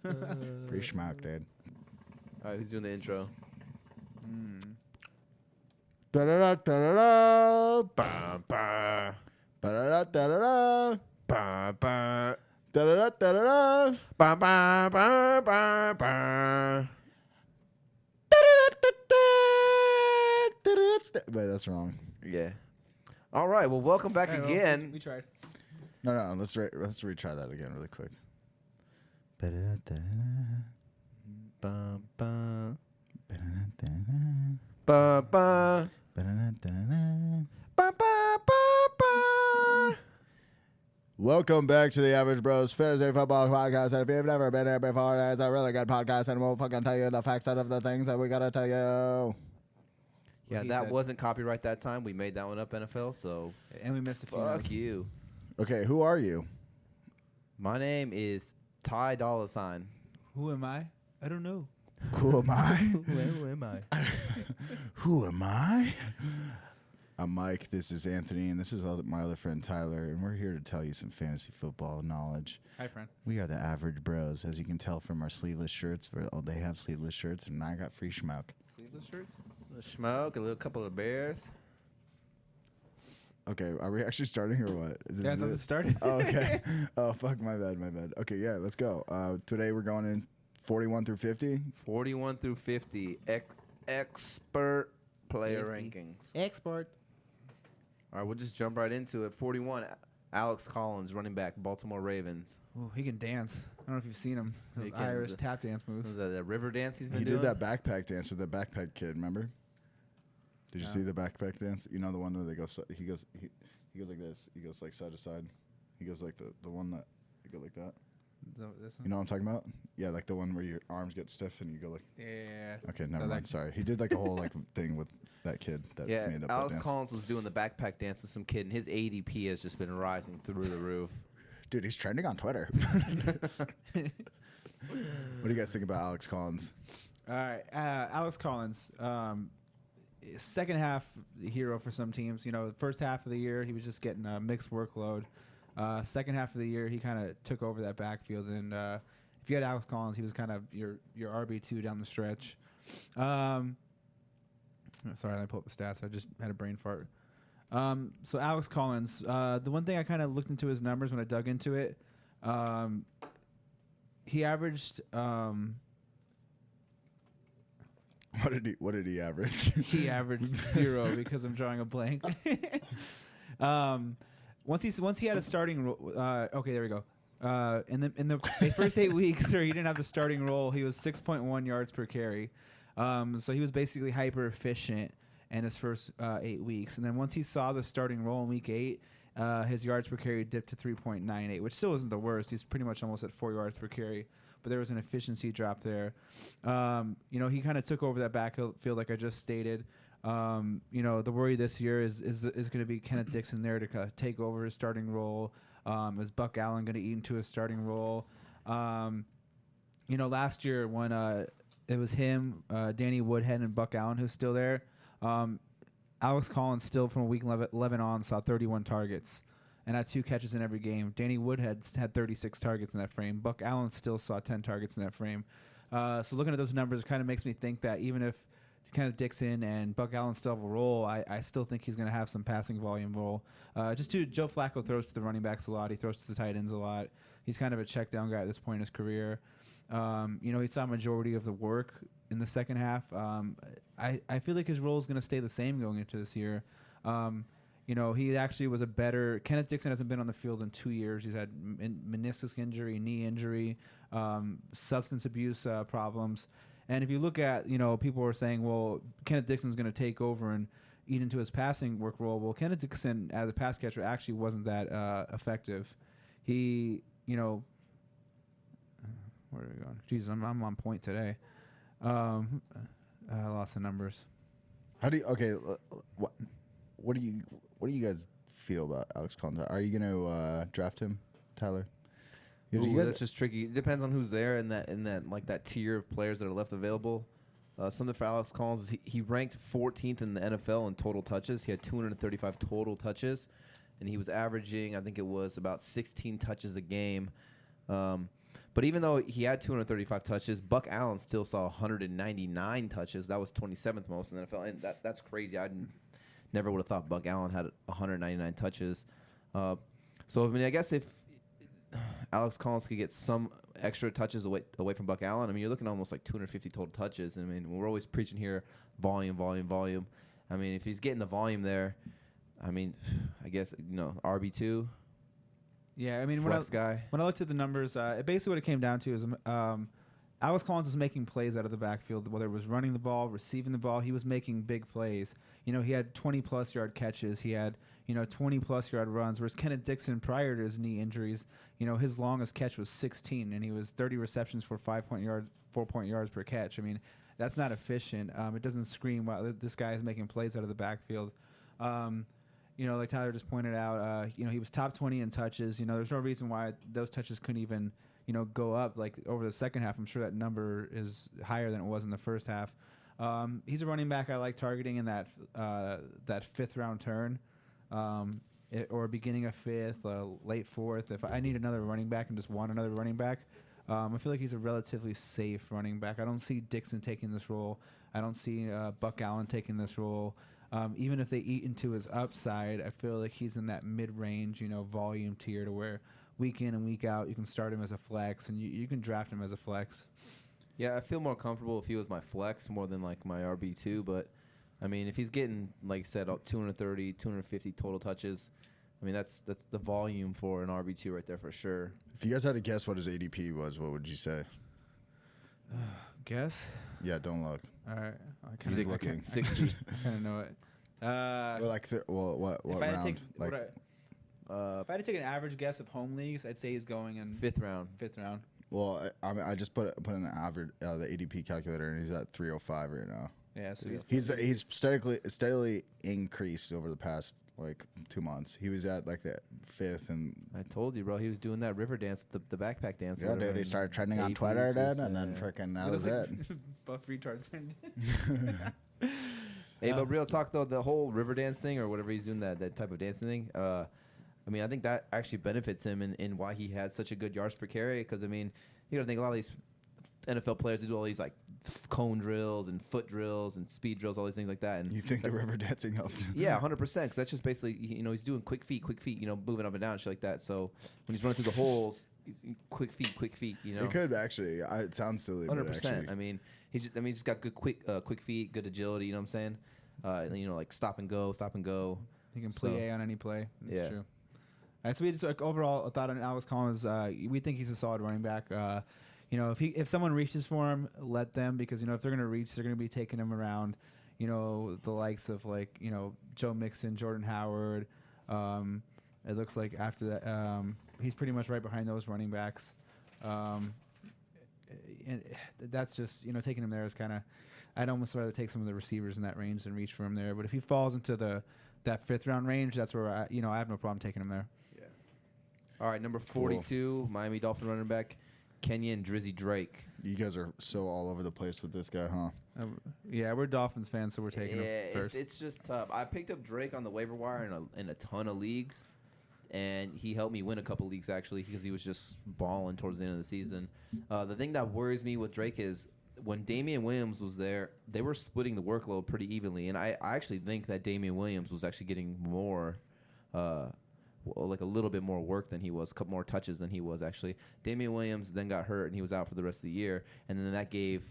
Free schmuck, dude. All right, who's doing the intro? Da da da da da. Ba ba Da da da da da. ba ba Da da da da da. ba ba ba ba ba. Wait, that's wrong. Yeah. All right. Well, welcome back again. We tried. No. Let's retry that again really quick. Ba ba ba ba ba ba ba. Welcome back to the Average Bros Fantasy Football Podcast. And if you've never been here before, it's a really good podcast, and we'll fucking tell you the facts out of the things that we gotta tell you. Yeah, that wasn't copyright that time. We made that one up, NFL. So And we missed a few fuck notes. you. Okay, who are you? My name is Ty Dollar Sign. Who am I? I don't know. Who am I? Who am I? Who am I? I'm Mike. This is Anthony, and this is my other friend Tyler, and we're here to tell you some fantasy football knowledge. Hi, friend. We are the Average Bros, as you can tell from our sleeveless shirts. They have sleeveless shirts, and I got free schmuck. Sleeveless shirts? A little smoke, a little couple of bears. Okay, are we actually starting or what? Yeah, I thought it started. Oh, okay. Oh, fuck, my bad. Okay, yeah, let's go. Today we're going in 41 through 50. 41 through 50. Expert player 50. rankings. Export. All right, we'll just jump right into it. 41, Alex Collins, running back, Baltimore Ravens. Ooh, he can dance. I don't know if you've seen him. Those He can. Irish tap dance moves. Was that the river dance he's been He doing? did that backpack dance with the backpack kid, remember? Did you see the backpack dance? You know the one where they go, he goes like this. He goes like side to side. He goes like the one that, you go like that. This one? You know what I'm talking about? Yeah, like the one where your arms get stiff and you go like. Yeah. Okay, never So mind. that- Sorry. He did like a whole like thing with that kid that Yeah, made up that Alex dance. Collins was doing the backpack dance with some kid, and his ADP has just been rising through the roof. Dude, he's trending on Twitter. What do you guys think about Alex Collins? All right. Alex Collins. Second half hero for some teams. You know, the first half of the year, he was just getting a mixed workload. Second half of the year, he kind of took over that backfield. And if you had Alex Collins, he was kind of your RB2 down the stretch. Sorry, let me pull up the stats. I just had a brain fart. So Alex Collins, the one thing I kind of looked into his numbers when I dug into it, he averaged What did he average? he averaged 0 because I'm drawing a blank. Once he had a starting role, okay, there we go. In the first 8 weeks, where he didn't have the starting role, he was 6.1 yards per carry. So he was basically hyper efficient in his first 8 weeks. And then once he saw the starting role in week 8, his yards per carry dipped to 3.98, which still isn't the worst. He's pretty much almost at 4 yards per carry. But there was an efficiency drop there. You know, he kind of took over that backfield like I just stated. You know, the worry this year is going to be Kenneth Dixon there to take over his starting role. Is Buck Allen going to eat into his starting role? You know, last year when it was him, Danny Woodhead, and Buck Allen who's still there, Alex Collins still from week 11 on saw 31 targets and had 2 catches in every game. Danny Woodhead had 36 targets in that frame. Buck Allen still saw 10 targets in that frame. So looking at those numbers, it kind of makes me think that even if Kenneth Dixon and Buck Allen still have a role, I still think he's going to have some passing volume role. Joe Flacco throws to the running backs a lot. He throws to the tight ends a lot. He's kind of a check down guy at this point in his career. You know, he saw a majority of the work in the second half. I feel like his role is going to stay the same going into this year. You know, he actually was a better... Kenneth Dixon hasn't been on the field in 2 years. He's had meniscus injury, knee injury, substance abuse problems. And if you look at, you know, people were saying, well, Kenneth Dixon's going to take over and eat into his passing work role. Well, Kenneth Dixon, as a pass catcher, actually wasn't that effective. He, you know... Where are we going? Jesus, I'm on point today. I lost the numbers. How do you? Okay, what do you guys feel about Alex Collins? Are you going to draft him, Tyler? Ooh, that's just tricky. It depends on who's there in that like that tier of players that are left available. Something for Alex Collins is he ranked 14th in the NFL in total touches. He had 235 total touches, and he was averaging, I think it was about 16 touches a game. But even though he had 235 touches, Buck Allen still saw 199 touches. That was 27th most in the NFL, and that's crazy. I never would have thought Buck Allen had 199 touches. So I mean, I guess if Alex Collins could get some extra touches away from Buck Allen, I mean, you're looking at almost like 250 total touches. I mean, we're always preaching here volume. I mean, if he's getting the volume there, I mean, I guess RB2. Yeah, I mean, flex guy. When I looked at the numbers, basically what it came down to is Alex Collins was making plays out of the backfield, whether it was running the ball, receiving the ball. He was making big plays. He had 20-plus yard catches. He had 20-plus yard runs, whereas Kenneth Dixon, prior to his knee injuries, his longest catch was 16, and he was 30 receptions for 4 yards per catch. I mean, that's not efficient. It doesn't scream, wow, this guy is making plays out of the backfield. Like Tyler just pointed out, he was top 20 in touches. There's no reason why those touches couldn't even, go up. Like over the second half, I'm sure that number is higher than it was in the first half. He's a running back I like targeting in that fifth round turn, or beginning of fifth, late fourth. If I need another running back and just want another running back, I feel like he's a relatively safe running back. I don't see Dixon taking this role. I don't see Buck Allen taking this role. Even if they eat into his upside, I feel like he's in that mid-range, volume tier to where week in and week out you can start him as a flex and you can draft him as a flex. Yeah, I feel more comfortable if he was my flex more than like my RB2. But, I mean, if he's getting, like I said, 230, 250 total touches, I mean, that's the volume for an RB2 right there for sure. If you guys had to guess what his ADP was, what would you say? Guess? Yeah, don't look. All right. He's looking. 60. I kind of know it. What round? If I had to take an average guess of home leagues, I'd say he's going in fifth round. Well, I just put in the average, the ADP calculator, and he's at 305 right now. Yeah, so he's steadily increased over the past 2 months. He was at the fifth, and I told you, bro, he was doing that river dance, the backpack dance. Yeah, dude, he started trending on Twitter then, and then freaking that was it. Buff retards. Hey, but real talk though, the whole river dance thing or whatever he's doing, that type of dancing thing. I mean, I think that actually benefits him in why he had such a good yards per carry. Because I mean, I think a lot of these NFL players, they do all these cone drills and foot drills and speed drills, all these things like that. And you think the river dancing helped? Yeah, 100%. Because that's just basically, he's doing quick feet, moving up and down and shit like that. So when he's running through the holes, quick feet. It could actually. It sounds silly. 100%. I mean, he's just got good quick feet, good agility. You know what I'm saying? Like stop and go. He can play on any play. That's yeah. true. All right, so we just overall thought on Alex Collins. We think he's a solid running back. If someone reaches for him, let them, because if they're going to reach, they're going to be taking him around. The likes of Joe Mixon, Jordan Howard. It looks like after that, he's pretty much right behind those running backs. And that's just taking him there is kind of. I'd almost rather take some of the receivers in that range than reach for him there. But if he falls into that fifth round range, that's where I have no problem taking him there. Yeah. All right, number 42, Miami Dolphin running back Kenyan Drizzy Drake. You guys are so all over the place with this guy, huh? Yeah, we're Dolphins fans, so we're taking him first. It's just tough. I picked up Drake on the waiver wire in a ton of leagues, and he helped me win a couple leagues actually because he was just balling towards the end of the season. The thing that worries me with Drake is when Damian Williams was there, they were splitting the workload pretty evenly, and I actually think that Damian Williams was actually getting more, a little bit more work than he was, a couple more touches than he was actually. Damian Williams then got hurt, and he was out for the rest of the year, and then that gave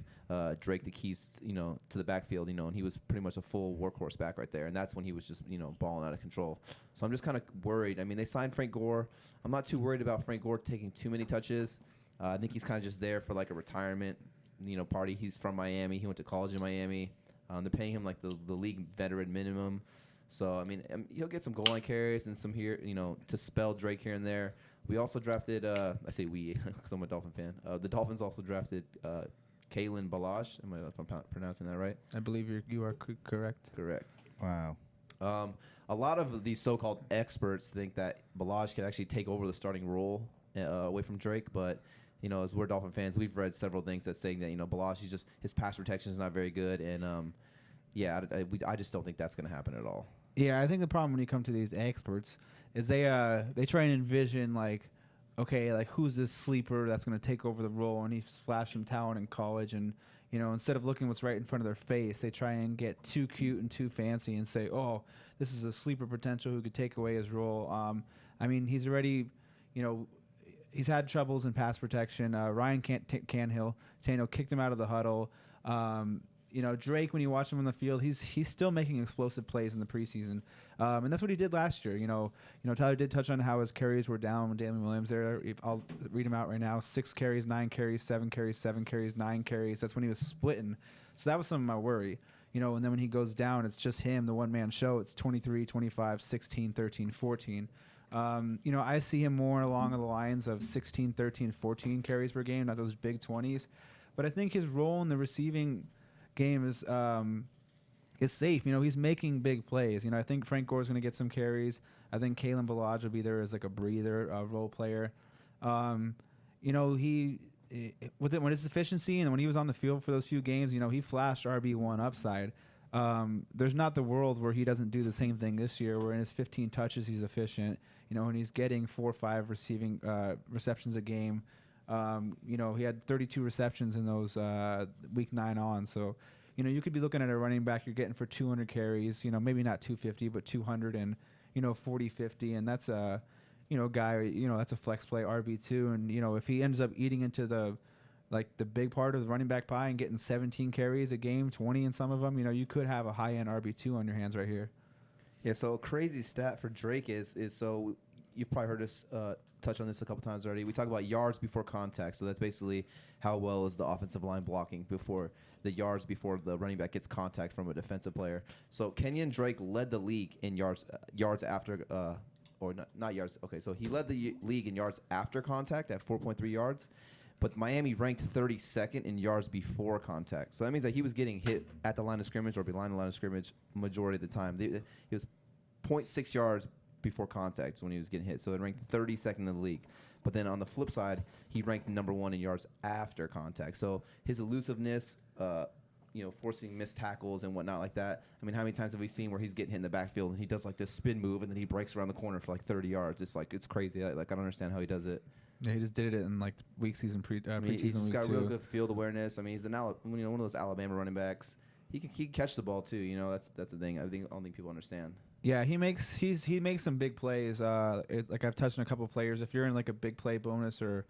Drake the keys, to the backfield, and he was pretty much a full workhorse back right there, and that's when he was just, balling out of control. So I'm just kind of worried. I mean, they signed Frank Gore. I'm not too worried about Frank Gore taking too many touches. I think he's kind of just there for a retirement party. He's from Miami. He went to college in Miami. They're paying him the league veteran minimum. So, I mean, he'll get some goal line carries and some here, to spell Drake here and there. We also drafted, I say we, because I'm a Dolphin fan. The Dolphins also drafted Kalen Ballage. If I'm pronouncing that right? I believe you are correct. Correct. Wow. A lot of these so-called experts think that Ballage can actually take over the starting role away from Drake, but as we're Dolphin fans, we've read several things that saying that Ballage, his pass protection is not very good, and I just don't think that's going to happen at all. Yeah, I think the problem when you come to these experts is they try and envision okay, like who's this sleeper that's going to take over the role? And he's flashed some talent in college, and instead of looking what's right in front of their face, they try and get too cute and too fancy and say, oh, this is a sleeper potential who could take away his role. I mean, he's already, he's had troubles in pass protection. Ryan Tannehill kicked him out of the huddle. Drake, when you watch him on the field, he's still making explosive plays in the preseason, and that's what he did last year. Tyler did touch on how his carries were down with Damian Williams there. I'll read him out right now: 6 carries, 9 carries, 7 carries, 7 carries, 9 carries. That's when he was splitting. So that was some of my worry. And then when he goes down, it's just him, the one-man show. It's 23, 25, 16, 13, 14. I see him more along the lines of 16, 13, 14 carries per game, not those big 20s. But I think his role in the receiving game is safe. He's making big plays. I think Frank Gore's going to get some carries. I think Kalen Ballage will be there as like a breather, role player. With his efficiency and when he was on the field for those few games, he flashed RB1 upside. There's not the world where he doesn't do the same thing this year, where in his 15 touches he's efficient. And he's getting 4 or 5 receiving receptions a game. He had 32 receptions in those week 9 on. So, you could be looking at a running back you're getting for 200 carries, maybe not 250, but 200 and, 40, 50. And that's a, guy, that's a flex play RB2. And, if he ends up eating into the big part of the running back pie and getting 17 carries a game, 20 in some of them, you could have a high-end RB2 on your hands right here. Yeah, so a crazy stat for Drake is so you've probably heard us touch on this a couple times already. We talk about yards before contact, so that's basically how well is the offensive line blocking before the yards before the running back gets contact from a defensive player. So Kenyan Drake led the league in yards after or not yards. Okay, so he led the league in yards after contact at 4.3 yards. But Miami ranked 32nd in yards before contact. So that means that he was getting hit at the line of scrimmage or behind the line of scrimmage majority of the time. He was 0.6 yards before contact when he was getting hit. So it ranked 32nd in the league. But then on the flip side, he ranked number 1 in yards after contact. So his elusiveness, forcing missed tackles and whatnot like that. I mean, how many times have we seen where he's getting hit in the backfield and he does like this spin move and then he breaks around the corner for like 30 yards? It's crazy. I don't understand how he does it. Yeah, he just did it in like preseason he's just got real good field awareness. I mean, he's one of those Alabama running backs. He can catch the ball too. That's the thing. I don't think people understand. Yeah, he makes some big plays. Like I've touched on a couple of players. If you're in like a big play bonus or,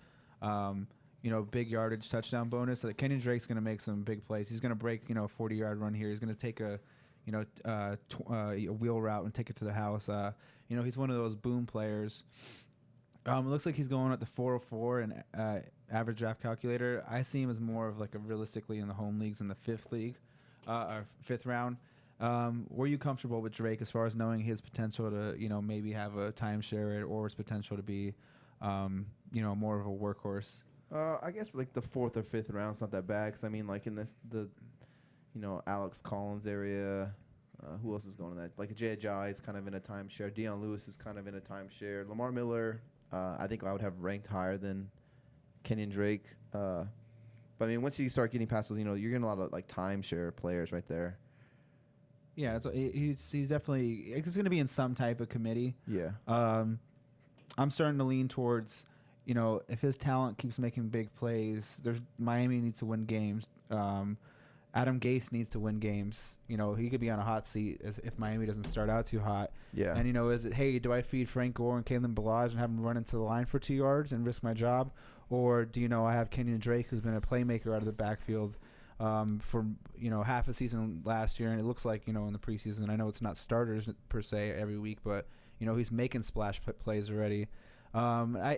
big yardage touchdown bonus, like Kenyan Drake's gonna make some big plays. He's gonna break a 40-yard run here. He's gonna take a wheel route and take it to the house. He's one of those boom players. It looks like he's going at the 404 in average draft calculator. I see him as more of like a realistically in the home leagues in the 5th league, or 5th round. Were you comfortable with Drake as far as knowing his potential to maybe have a timeshare or his potential to be more of a workhorse? I guess like the 4th or 5th round's not that bad. 'Cause I mean, like in the Alex Collins area. Who else is going in that? Like Ajayi is kind of in a timeshare. Deion Lewis is kind of in a timeshare. Lamar Miller, I think I would have ranked higher than Kenyan Drake. But I mean, once you start getting past those, you're getting a lot of like timeshare players right there. Yeah, he's definitely he's going to be in some type of committee. Yeah. I'm starting to lean towards, if his talent keeps making big plays, Miami needs to win games. Adam Gase needs to win games. He could be on a hot seat if Miami doesn't start out too hot. Yeah. And, is it, hey, do I feed Frank Gore and Kalen Ballage and have them run into the line for 2 yards and risk my job? Or do I have Kenyan Drake, who's been a playmaker out of the backfield for, half a season last year? And it looks like, in the preseason, I know it's not starters per se every week, but, he's making splash plays already.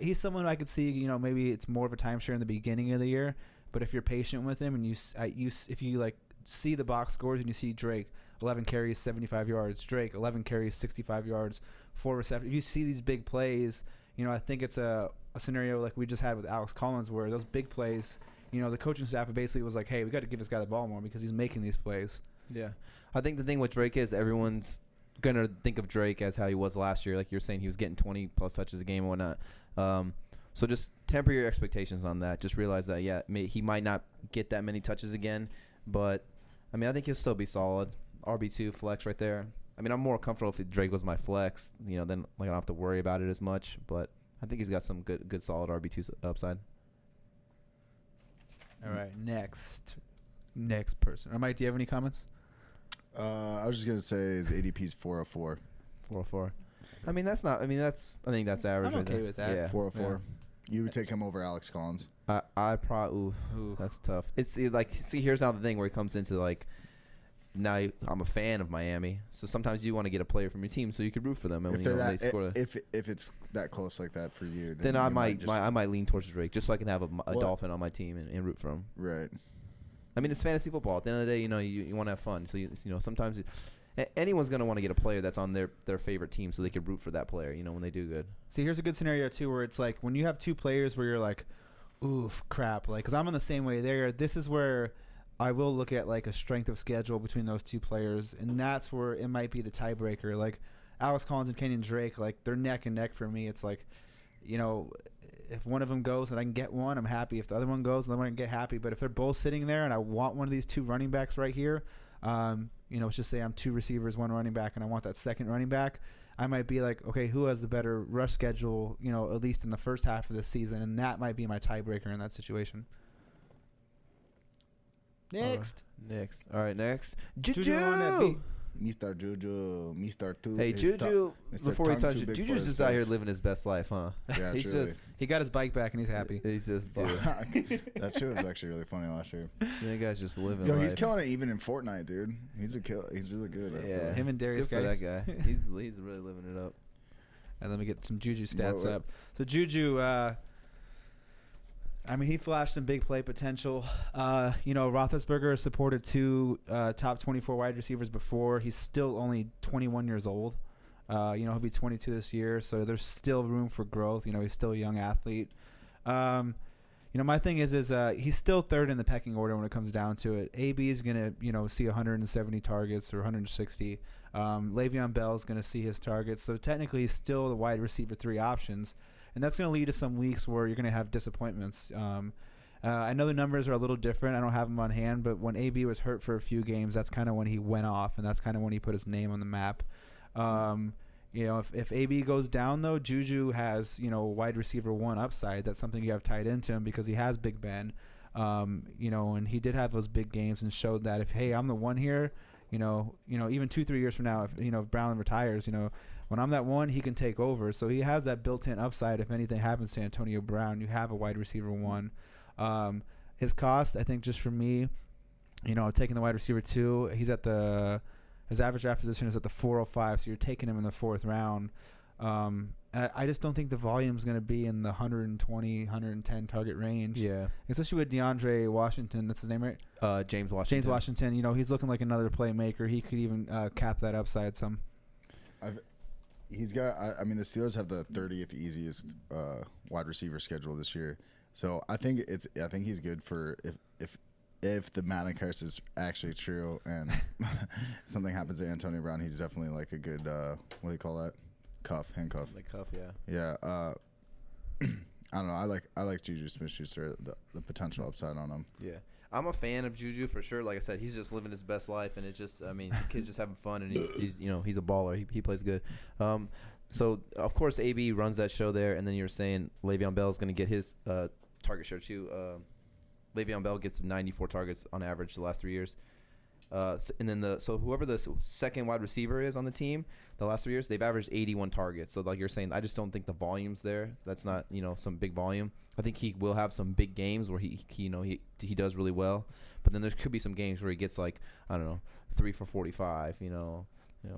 He's someone I could see, maybe it's more of a timeshare in the beginning of the year. But if you're patient with him and if you like see the box scores and you see Drake 11 carries, 75 yards, Drake 11 carries, 65 yards, 4 receptions. If you see these big plays, I think it's a scenario like we just had with Alex Collins where those big plays, the coaching staff basically was like, hey, we got to give this guy the ball more because he's making these plays. Yeah, I think the thing with Drake is everyone's gonna think of Drake as how he was last year. Like you're saying, he was getting 20 plus touches a game and whatnot. So just temper your expectations on that. Just realize that, he might not get that many touches again. But, I mean, I think he'll still be solid. RB2 flex right there. I mean, I'm more comfortable if Drake was my flex, then like I don't have to worry about it as much. But I think he's got some good solid RB2 upside. All right, next person. Mike, do you have any comments? I was just gonna say his ADP's 404. 404. I mean, that's not. I think that's average. I'm right okay there. with that. Yeah. 404. You would take him over Alex Collins. I probably. Ooh, that's tough. It's like, see, here's now the thing where it comes into like. Now I'm a fan of Miami, so sometimes you want to get a player from your team so you could root for them. And If they're that, if it's that close like that for you, then I might lean towards Drake just so I can have a Dolphin on my team and root for him. Right. I mean, it's fantasy football. At the end of the day, you want to have fun. So sometimes anyone's gonna want to get a player that's on their favorite team so they can root for that player. When they do good. See, here's a good scenario too, where it's like when you have two players where you're like, oof, crap, like, because I'm in the same way there. This is where I will look at like a strength of schedule between those two players, and that's where it might be the tiebreaker. Like Alex Collins and Kenyan Drake, like they're neck and neck for me. It's like, if one of them goes and I can get one, I'm happy. If the other one goes, then I can get happy. But if they're both sitting there and I want one of these two running backs right here, let's just say I'm two receivers, one running back, and I want that second running back, I might be like, okay, who has the better rush schedule, at least in the first half of the season, and that might be my tiebreaker in that situation. Next. All right, next. JuJu. Mr. JuJu, Mr. Two. Hey, JuJu. Before we start, JuJu's just out here living his best life, huh? Yeah, he got his bike back and he's happy. He's just dude. That shit was actually really funny last year. That guy's just living. Yo, life. he's killing it even in Fortnite, dude. He's really good. Yeah, him and Darius. Good for that guy. He's really living it up. And let me get some JuJu stats up. So JuJu, he flashed some big play potential. Roethlisberger has supported two top 24 wide receivers before. He's still only 21 years old. He'll be 22 this year, so there's still room for growth. He's still a young athlete. My thing is he's still third in the pecking order when it comes down to it. AB is going to, see 170 targets or 160. Le'Veon Bell is going to see his targets. So technically he's still the wide receiver 3 options. And that's going to lead to some weeks where you're going to have disappointments. I know the numbers are a little different. I don't have them on hand, but when AB was hurt for a few games, that's kind of when he went off, and that's kind of when he put his name on the map. If AB goes down, though, JuJu has, wide receiver 1 upside. That's something you have tied into him because he has Big Ben. And he did have those big games and showed that if I'm the one here, even 2-3 years from now, if Brown retires, when I'm that one, he can take over. So he has that built-in upside. If anything happens to Antonio Brown, you have a wide receiver 1. His cost, I think, just for me, taking the wide receiver 2, his average draft position is at the 405. So you're taking him in the 4th round. And I just don't think the volume is going to be in the 120, 110 target range. Yeah. Especially with DeAndre Washington. That's his name, right? James Washington. James Washington. He's looking like another playmaker. He could even cap that upside some. He's got. The Steelers have the 30th easiest wide receiver schedule this year, so I think he's good for if the Madden curse is actually true and something happens to Antonio Brown, he's definitely like a good what do you call that? Handcuff. Like cuff, yeah. Yeah. I don't know. I like JuJu Smith-Schuster, the potential upside on him. Yeah. I'm a fan of JuJu for sure. Like I said, he's just living his best life, and it's just, the kid's just having fun, and he's he's a baller. He plays good. So of course AB runs that show there, and then you were saying Le'Veon Bell is going to get his target share too. Le'Veon Bell gets 94 targets on average the last 3 years. And then whoever the second wide receiver is on the team, the last 3 years, they've averaged 81 targets. So like you're saying, I just don't think the volume's there. That's not, some big volume. I think he will have some big games where he does really well. But then there could be some games where he gets 3 for 45,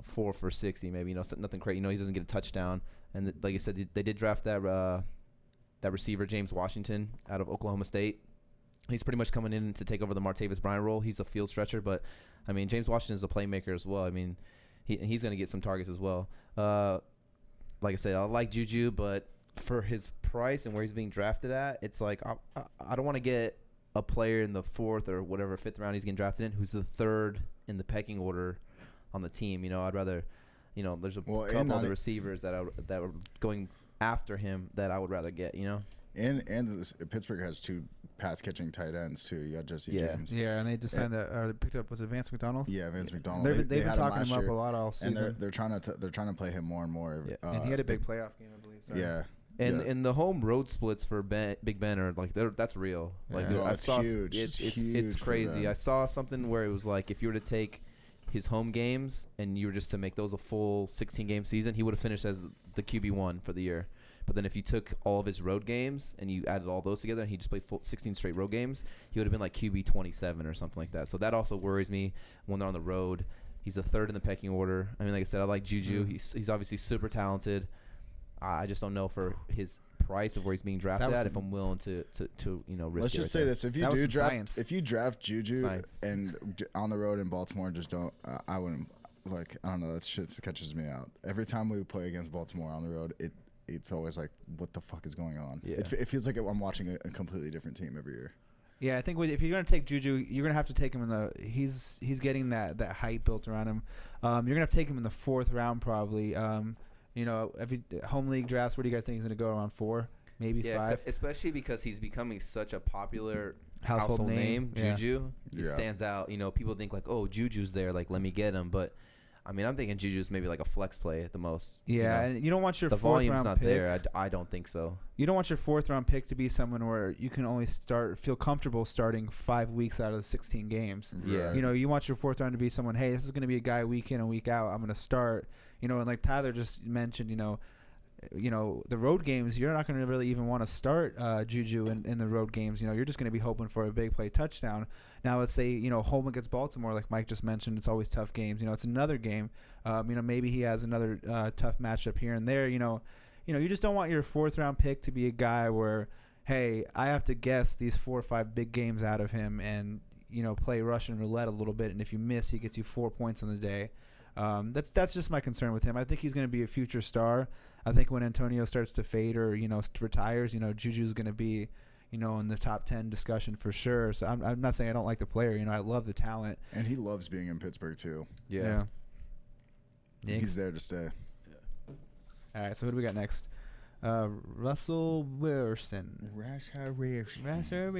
4 for 60, maybe, nothing crazy. He doesn't get a touchdown. And like I said, they did draft that receiver, James Washington, out of Oklahoma State. He's pretty much coming in to take over the Martavis Bryant role. He's a field stretcher, but, James Washington is a playmaker as well. He's going to get some targets as well. Like I said, I like JuJu, but for his price and where he's being drafted at, it's like I don't want to get a player in the 4th or whatever 5th round he's getting drafted in who's the 3rd in the pecking order on the team. I'd rather, there's a couple of the receivers that are going after him that I would rather get, And Pittsburgh has 2 pass-catching tight ends, too. You got Jesse James. Yeah, and they just signed they picked up, was it Vance McDonald? Yeah, Vance McDonald. They've been talking him up a lot all season. And they're trying to play him more and more. Yeah. And he had a big playoff game, I believe. Yeah. And the home road splits for Big Ben are like that's real. Like it's huge. It's crazy. I saw something where it was like if you were to take his home games and you were just to make those a full 16-game season, he would have finished as the QB1 for the year. But then if you took all of his road games and you added all those together and he just played 16 straight road games, he would have been like QB 27 or something like that. So that also worries me when they're on the road. He's the third in the pecking order. I mean, like I said, I like JuJu. He's obviously super talented. I just don't know for his price of where he's being drafted at if I'm willing to risk. Let's just say this: if you draft JuJu and on the road in Baltimore, just don't. I wouldn't like. I don't know. That shit catches me out every time we play against Baltimore on the road. It's always like, what the fuck is going on? Yeah. It feels like I'm watching a completely different team every year. Yeah, I think if you're gonna take JuJu, you're gonna have to take him in the. He's getting that hype built around him. You're gonna have to take him in the 4th round probably. Every home league drafts, where do you guys think he's going to go? Around 4, maybe 5? Especially because he's becoming such a popular household name. JuJu. It stands out. People think like, oh, JuJu's there. Like, let me get him. But, I mean, I'm thinking JuJu's maybe like a flex play at the most. Yeah, and you don't want your the 4th volume's round not pick. there. I don't think so. You don't want your 4th round pick to be someone where you can only feel comfortable starting 5 weeks out of the 16 games. Yeah. You want your 4th round to be someone, hey, this is going to be a guy week in and week out. I'm going to start. And like Tyler just mentioned, the road games, you're not going to really even want to start JuJu in the road games. You're just going to be hoping for a big play touchdown. Now, let's say, home against Baltimore, like Mike just mentioned, it's always tough games. It's another game. Maybe he has another tough matchup here and there. You just don't want your 4th round pick to be a guy where, hey, I have to guess these 4 or 5 big games out of him and, play Russian roulette a little bit. And if you miss, he gets you 4 points on the day. That's just my concern with him. I think he's going to be a future star. I think when Antonio starts to fade or retires, JuJu's going to be in the top 10 discussion for sure. So I'm not saying I don't like the player. I love the talent, and he loves being in Pittsburgh too. Yeah. He's there to stay. Yeah. All right, so who do we got next? Russell Wilson. Russell Wilson.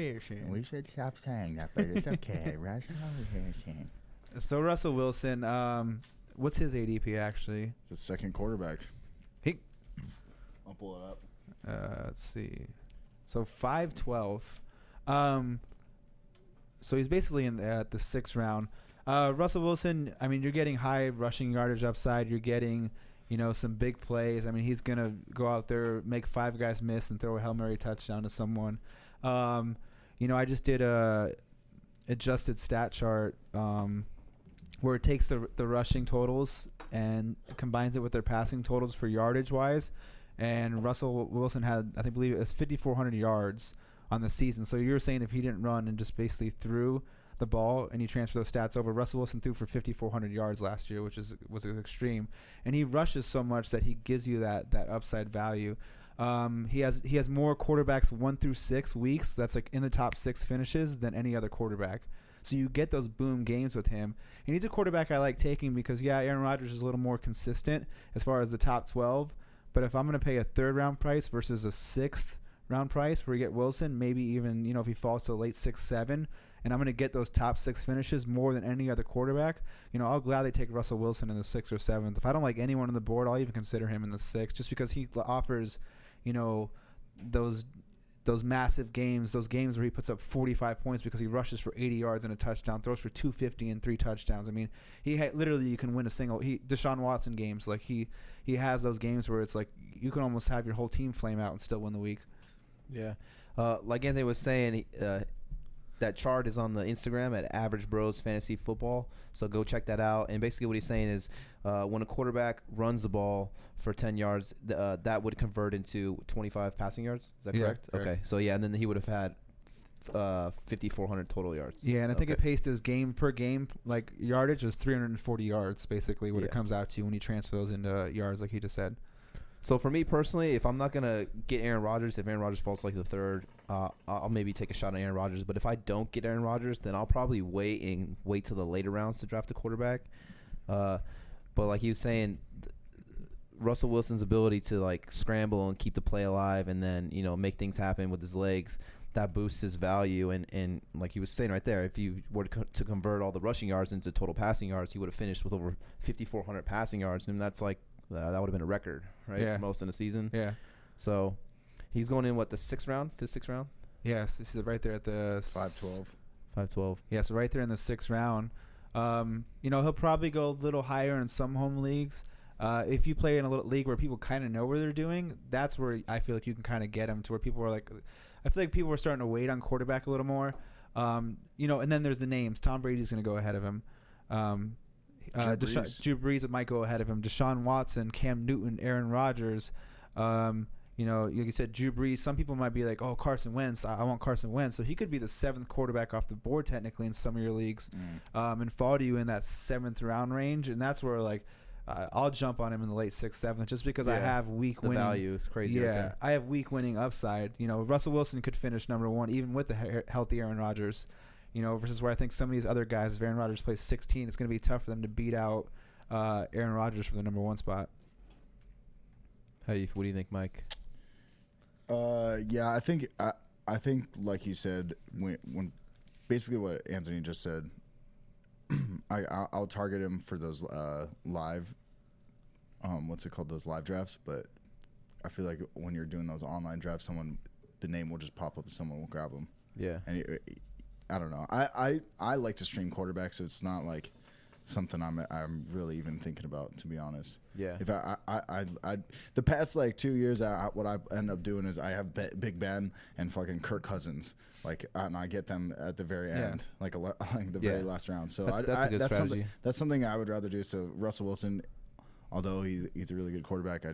We should stop saying that, but it's okay. Russell Wilson. So Russell Wilson, what's his ADP actually? It's the 2nd quarterback. I'll pull it up. Let's see. So 5'12". So he's basically at the 6th round. Russell Wilson, I mean, you're getting high rushing yardage upside. You're getting, some big plays. I mean, he's going to go out there, make 5 guys miss, and throw a Hail Mary touchdown to someone. I just did a adjusted stat chart where it takes the rushing totals and combines it with their passing totals for yardage wise. And Russell Wilson had, I believe it was 5,400 yards on the season. So you're saying if he didn't run and just basically threw the ball and you transfer those stats over, Russell Wilson threw for 5,400 yards last year, which was extreme. And he rushes so much that he gives you that upside value. He has more quarterbacks 1 through 6 weeks. That's like in the top 6 finishes than any other quarterback. So you get those boom games with him. And he's a quarterback I like taking because, Aaron Rodgers is a little more consistent as far as the top 12. But if I'm going to pay a 3rd round price versus a 6th round price where you get Wilson, maybe even, if he falls to the late 6, 7, and I'm going to get those top 6 finishes more than any other quarterback, I'll gladly take Russell Wilson in the 6th or 7th. If I don't like anyone on the board, I'll even consider him in the 6th just because he offers, those massive games, those games where he puts up 45 points because he rushes for 80 yards and a touchdown, throws for 250 and 3 touchdowns. I mean, literally you can win a single. Deshaun Watson games, like he has those games where it's like you can almost have your whole team flame out and still win the week. Yeah, like Anthony was saying, that chart is on the Instagram at Average Bros Fantasy Football. So go check that out. And basically what he's saying is when a quarterback runs the ball for 10 yards, that would convert into 25 passing yards. Is that correct? Correct. Okay. So, and then he would have had 5,400 total yards. Yeah, and I think it paced his game per game, like yardage is 340 yards basically what it comes out to when you transfer those into yards like he just said. So for me personally, if I'm not going to get Aaron Rodgers, if Aaron Rodgers falls to like the 3rd, I'll maybe take a shot at Aaron Rodgers. But if I don't get Aaron Rodgers, then I'll probably wait till the later rounds to draft a quarterback. But like he was saying, Russell Wilson's ability to like scramble and keep the play alive and then, make things happen with his legs, that boosts his value. And like he was saying right there, if you were to convert all the rushing yards into total passing yards, he would have finished with over 5,400 passing yards. And that's like, that would have been a record, right? For most in the season. Yeah. So he's going in, the 6th round? 5th, 6th round? Yes, this is right there at the 5-12. 5-12. Yeah, so right there in the 6th round. He'll probably go a little higher in some home leagues. If you play in a little league where people kind of know what they're doing, that's where I feel like you can kind of get him to where people are like, I feel like people are starting to wait on quarterback a little more. And then there's the names. Tom Brady's going to go ahead of him. Drew Brees might go ahead of him. Deshaun Watson, Cam Newton, Aaron Rodgers. Like you said, Drew Brees. Some people might be like, oh, Carson Wentz. I want Carson Wentz. So he could be the 7th quarterback off the board technically in some of your leagues, and fall to you in that 7th round range. And that's where I'll jump on him in the late 6th, 7th, just because I have weak winning. The value is crazy. Yeah, right there. I have weak winning upside. Russell Wilson could finish number 1 even with the healthy Aaron Rodgers. Versus where I think some of these other guys, if Aaron Rodgers plays 16, it's going to be tough for them to beat out Aaron Rodgers for the number 1 spot. What do you think, Mike? Yeah, I think like you said, when basically what Anthony just said, I'll target him for those live, those live drafts. But I feel like when you're doing those online drafts, the name will just pop up and someone will grab him. Yeah, and I don't know. I like to stream quarterbacks, so it's not like something I'm really even thinking about, to be honest. Yeah. If I the past 2 years, what I end up doing is I have Big Ben and fucking Kirk Cousins, and I get them at the very end, the very last round. So that's a good strategy. That's something I would rather do. So Russell Wilson, although he's a really good quarterback,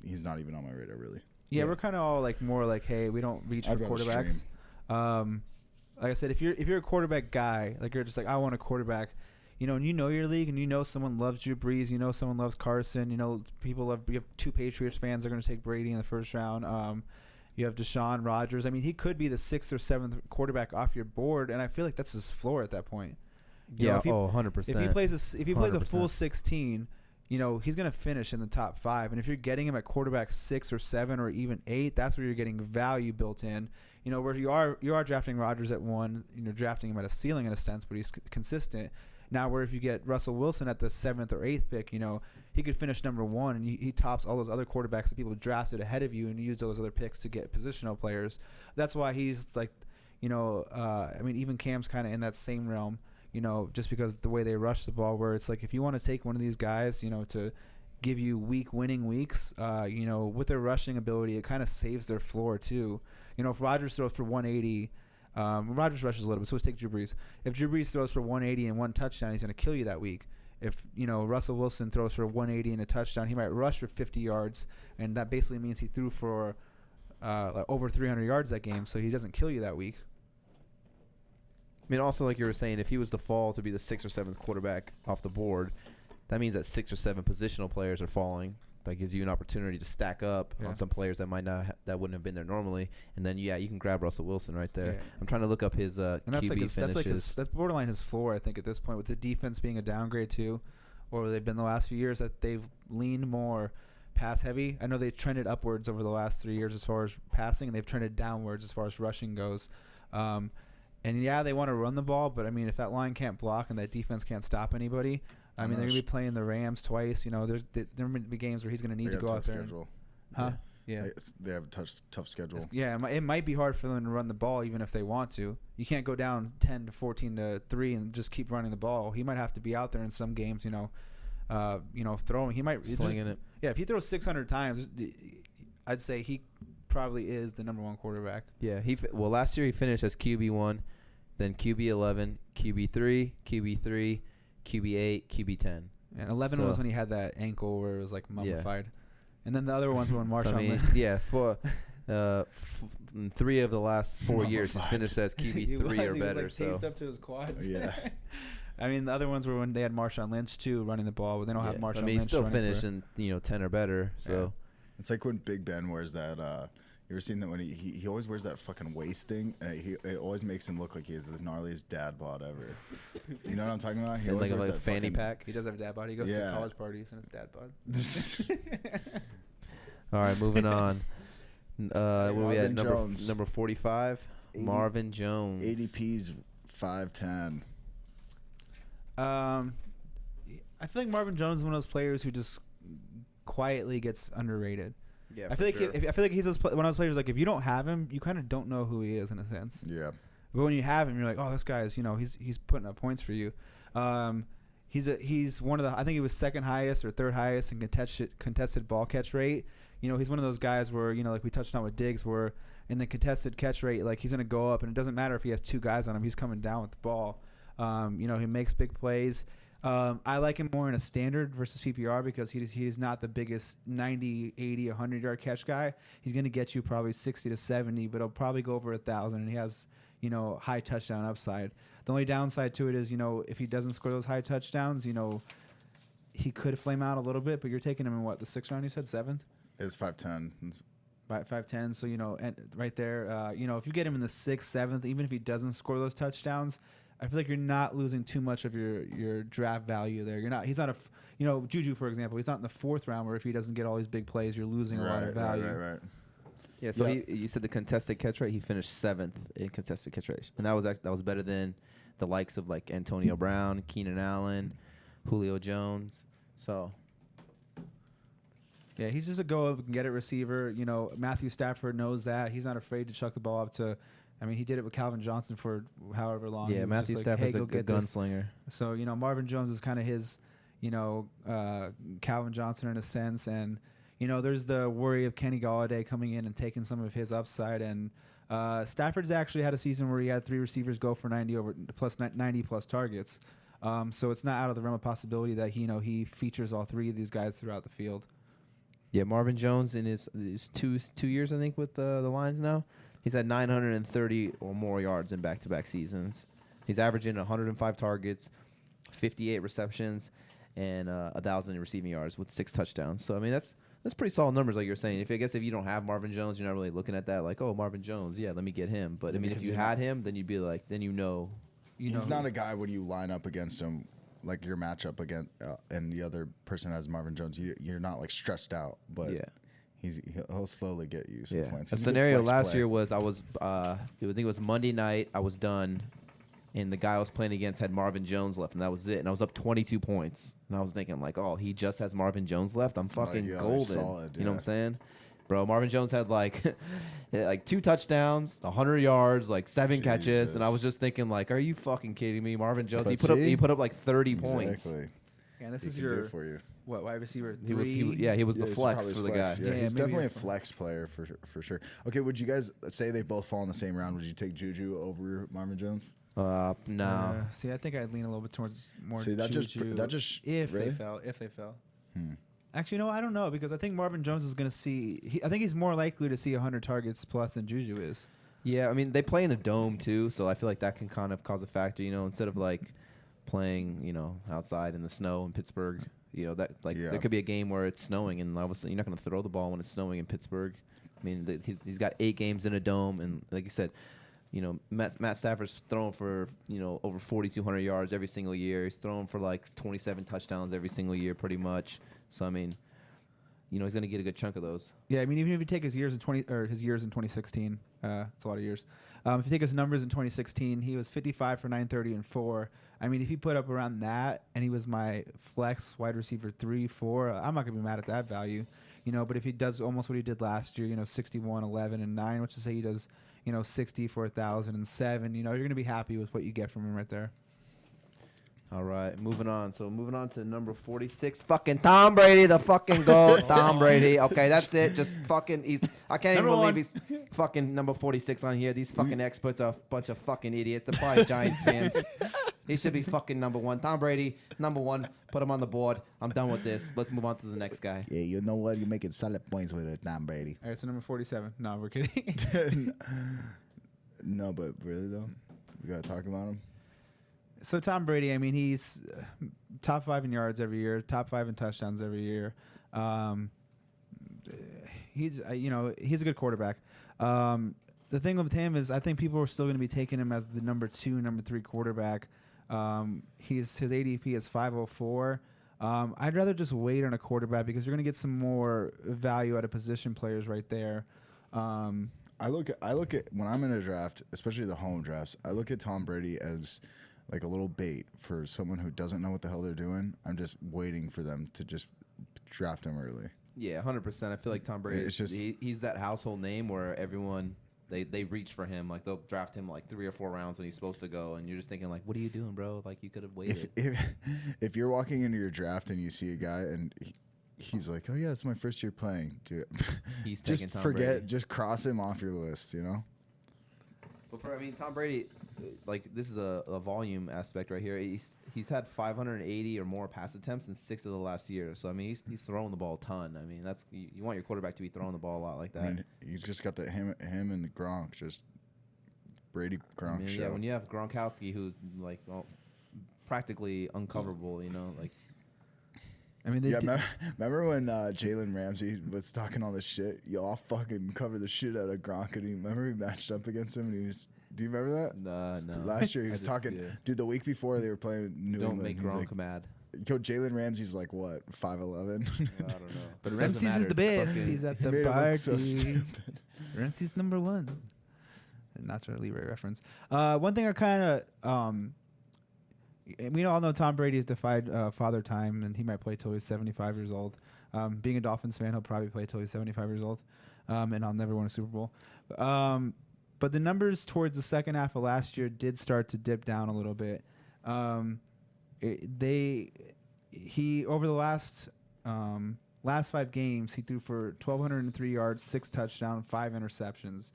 he's not even on my radar really. Yeah, we're kind of all more hey, we don't reach for quarterbacks. Like I said, if you're a quarterback guy, you're just I want a quarterback. And you know your league, and someone loves Drew Brees, someone loves Carson, people love. You have 2 Patriots fans that are going to take Brady in the 1st round. You have Deshaun Rodgers. I mean, he could be the 6th or 7th quarterback off your board, and I feel like that's his floor at that point. 100%. If he plays a full 16, he's going to finish in the top 5. And if you're getting him at quarterback 6 or 7 or even 8, that's where you're getting value built in. Where you are drafting Rodgers at 1, drafting him at a ceiling in a sense, but he's consistent. Now, where if you get Russell Wilson at the 7th or 8th pick, he could finish number 1, and he tops all those other quarterbacks that people drafted ahead of you and use those other picks to get positional players. That's why he's even Cam's kind of in that same realm, just because the way they rush the ball, where it's if you want to take one of these guys, to give you winning weeks, with their rushing ability, it kind of saves their floor too. If Rodgers throws for 180, Rodgers rushes a little bit, so let's take Drew Brees. If Drew Brees throws for 180 and 1 touchdown, he's going to kill you that week. If Russell Wilson throws for 180 and a touchdown, he might rush for 50 yards, and that basically means he threw for over 300 yards that game, so he doesn't kill you that week. I mean, also like you were saying, if he was to fall to be the 6th or 7th quarterback off the board, that means that 6 or 7 positional players are falling. That gives you an opportunity to stack up on some players that might not that wouldn't have been there normally, and then you can grab Russell Wilson right there. Yeah. I'm trying to look up his and that's QB finishes. That's borderline his floor, I think, at this point, with the defense being a downgrade too, or they've been the last few years that they've leaned more pass heavy. I know they trended upwards over the last 3 years as far as passing, and they've trended downwards as far as rushing goes. And they want to run the ball, but I mean, if that line can't block and that defense can't stop anybody. I mean, they're going to be playing the Rams twice. There going to be games where he's going to need to go out there. Yeah. They have a tough schedule. It might be hard for them to run the ball even if they want to. You can't go down 10 to 14 to 3 and just keep running the ball. He might have to be out there in some games, throwing. He might slinging it. Yeah, if he throws 600 times, I'd say he probably is the number 1 quarterback. Yeah, last year he finished as QB1, then QB11, QB3, QB3, QB8, QB10. And 11 was when he had that ankle where it was mummified. And then the other ones were when Marshawn Lynch. 3 of the last 4 years he's finished as QB3 or better. Taped up to his quads. Yeah. I mean, the other ones were when they had Marshawn Lynch too running the ball, but they don't have Marshawn Lynch. I mean, he's still finishing 10 or better. So it's like when Big Ben wears that. You ever seen that when he always wears that fucking waist thing, and it always makes him look like he has the gnarliest dad bod ever. You know what I'm talking about? He always wears that fanny pack. He does have a dad bod. He goes to college parties and his dad bod. All right, moving on. What we at number 45? Marvin Jones. ADP's 5'10". I feel like Marvin Jones is one of those players who just quietly gets underrated. Yeah, I feel like I feel like he's one of those players. Like if you don't have him, you kind of don't know who he is in a sense. Yeah. But when you have him, you're like, oh, this guy is, he's putting up points for you. He's one of the, I think he was second highest or third highest in contested ball catch rate. He's one of those guys where, like we touched on with Diggs, where in the contested catch rate, like he's going to go up, and it doesn't matter if he has two guys on him. He's coming down with the ball. He makes big plays. I like him more in a standard versus PPR because he's not the biggest 90, 80, 100-yard catch guy. He's going to get you probably 60 to 70, but he'll probably go over 1,000, and he has high touchdown upside. The only downside to it is, if he doesn't score those high touchdowns, he could flame out a little bit, but you're taking him in what, the 6th round, you said, 7th? It's 5'10". 5'10", so, and right there, if you get him in the 6th, 7th, even if he doesn't score those touchdowns, I feel like you're not losing too much of your draft value there. He's not JuJu, for example, he's not in the 4th round where if he doesn't get all these big plays, you're losing a lot of value. Right. Yeah, so you said the contested catch rate. He finished 7th in contested catch rate, and that was better than the likes of like Antonio Brown, Keenan Allen, Julio Jones. So yeah, he's just a go up and get it receiver. Matthew Stafford knows that. He's not afraid to chuck the ball up to. I mean, he did it with Calvin Johnson for however long. Yeah, Matthew Stafford's a good gunslinger. So Marvin Jones is kind of his, Calvin Johnson in a sense, and. There's the worry of Kenny Golladay coming in and taking some of his upside. And Stafford's actually had a season where he had 3 receivers go for 90 plus targets. So it's not out of the realm of possibility that he features all 3 of these guys throughout the field. Yeah, Marvin Jones in his two years, I think, with the Lions now, he's had 930 or more yards in back-to-back seasons. He's averaging 105 targets, 58 receptions, and 1,000 receiving yards with 6 touchdowns. So, I mean, that's pretty solid numbers, like you're saying. I guess if you don't have Marvin Jones, you're not really looking at that like, oh, Marvin Jones, yeah, let me get him. But, I mean, if you had him, then you'd be like, then he's not a guy when you line up against him, like your matchup against, and the other person has Marvin Jones, you're not, like, stressed out. But he'll slowly get you some points. A scenario last year was I think it was Monday night. I was done. And the guy I was playing against had Marvin Jones left, and that was it. And I was up 22 points. And I was thinking, like, oh, he just has Marvin Jones left? I'm fucking golden. Solid, you know what I'm saying? Bro, Marvin Jones had, like, 2 touchdowns, 100 yards, like 7 catches. And I was just thinking, like, are you fucking kidding me? Marvin Jones, he put up like 30 points. Yeah, and this is your for you. What, wide receiver 3? He was the flex for the guy. Yeah, he's definitely a flex player for sure. Okay, would you guys say they both fall in the same round? Would you take JuJu over Marvin Jones? No. See, I think I'd lean a little bit towards more. See, that just if they fell. Actually, I don't know because I think Marvin Jones is going to see. I think he's more likely to see 100 targets plus than JuJu is. Yeah, I mean they play in the dome too, so I feel like that can kind of cause a factor. Instead of like playing, outside in the snow in Pittsburgh. There could be a game where it's snowing, and obviously you're not going to throw the ball when it's snowing in Pittsburgh. I mean, he's got 8 games in a dome, and like you said. Matt Stafford's throwing for, over 4,200 yards every single year. He's throwing for like 27 touchdowns every single year pretty much. So, I mean, he's going to get a good chunk of those. Yeah, I mean, even if you take his years in 2016, it's a lot of years. If you take his numbers in 2016, he was 55 for 930 and 4. I mean, if he put up around that and he was my flex wide receiver 3, 4, I'm not going to be mad at that value. But if he does almost what he did last year, 61, 11, and 9, which is say he does 60 for 1,007. You're going to be happy with what you get from him right there. All right, moving on. So moving on to number 46, fucking Tom Brady, the fucking GOAT, Tom Brady. Okay, that's it. Just fucking, I can't even believe he's fucking number 46 on here. These fucking experts are a bunch of fucking idiots. They're probably Giants fans. He should be fucking number 1. Tom Brady, number 1. Put him on the board. I'm done with this. Let's move on to the next guy. Yeah, you know what? You're making solid points with it, Tom Brady. All right, so number 47. No, we're kidding. No, but really, though? We got to talk about him? So Tom Brady, I mean, he's top 5 in yards every year, top 5 in touchdowns every year. He's a good quarterback. The thing with him is I think people are still going to be taking him as the number 2, number 3 quarterback. His ADP is 504. I'd rather just wait on a quarterback because you're going to get some more value out of position players right there. I look at when I'm in a draft, especially the home drafts, I look at Tom Brady as like a little bait for someone who doesn't know what the hell they're doing. I'm just waiting for them to just draft him early. Yeah, 100%. I feel like Tom Brady. It's just He's that household name where everyone they reach for him. Like they'll draft him like 3 or 4 rounds when he's supposed to go, and you're just thinking like, what are you doing, bro? Like you could have waited. if you're walking into your draft and you see a guy and he's like, oh yeah, it's my first year playing, dude, He's just taking Tom forget, Brady. just cross him off your list, you know. But Tom Brady, like this is a volume aspect right here. He's had 580 or more pass attempts in 6 of the last year. So I mean, he's throwing the ball a ton. I mean, that's you want your quarterback to be throwing the ball a lot like that. I mean, he's just got him and Gronk, just Brady Gronk I mean, show. yeah, when you have Gronkowski, who's like practically uncoverable, you know, like. I mean, remember when Jalen Ramsey was talking all this shit? Y'all fucking cover the shit out of Gronk, and remember he matched up against him, and he was. Do you remember that? No. Last year he was talking. Yeah. Dude, the week before they were playing New England. Don't make Gronk mad. Yo, Jalen Ramsey's like what, 5'11"? I don't know. But Ramsey's is the best. He's at the party. So Ramsey's number 1. Not a Leroy reference. One thing I kind of we all know Tom Brady has defied father time, and he might play till he's 75 years old. Being a Dolphins fan, he'll probably play till he's 75 years old, and I'll never win a Super Bowl. But the numbers towards the second half of last year did start to dip down a little bit. He over the last 5 games, he threw for 1,203 yards, 6 touchdowns, 5 interceptions.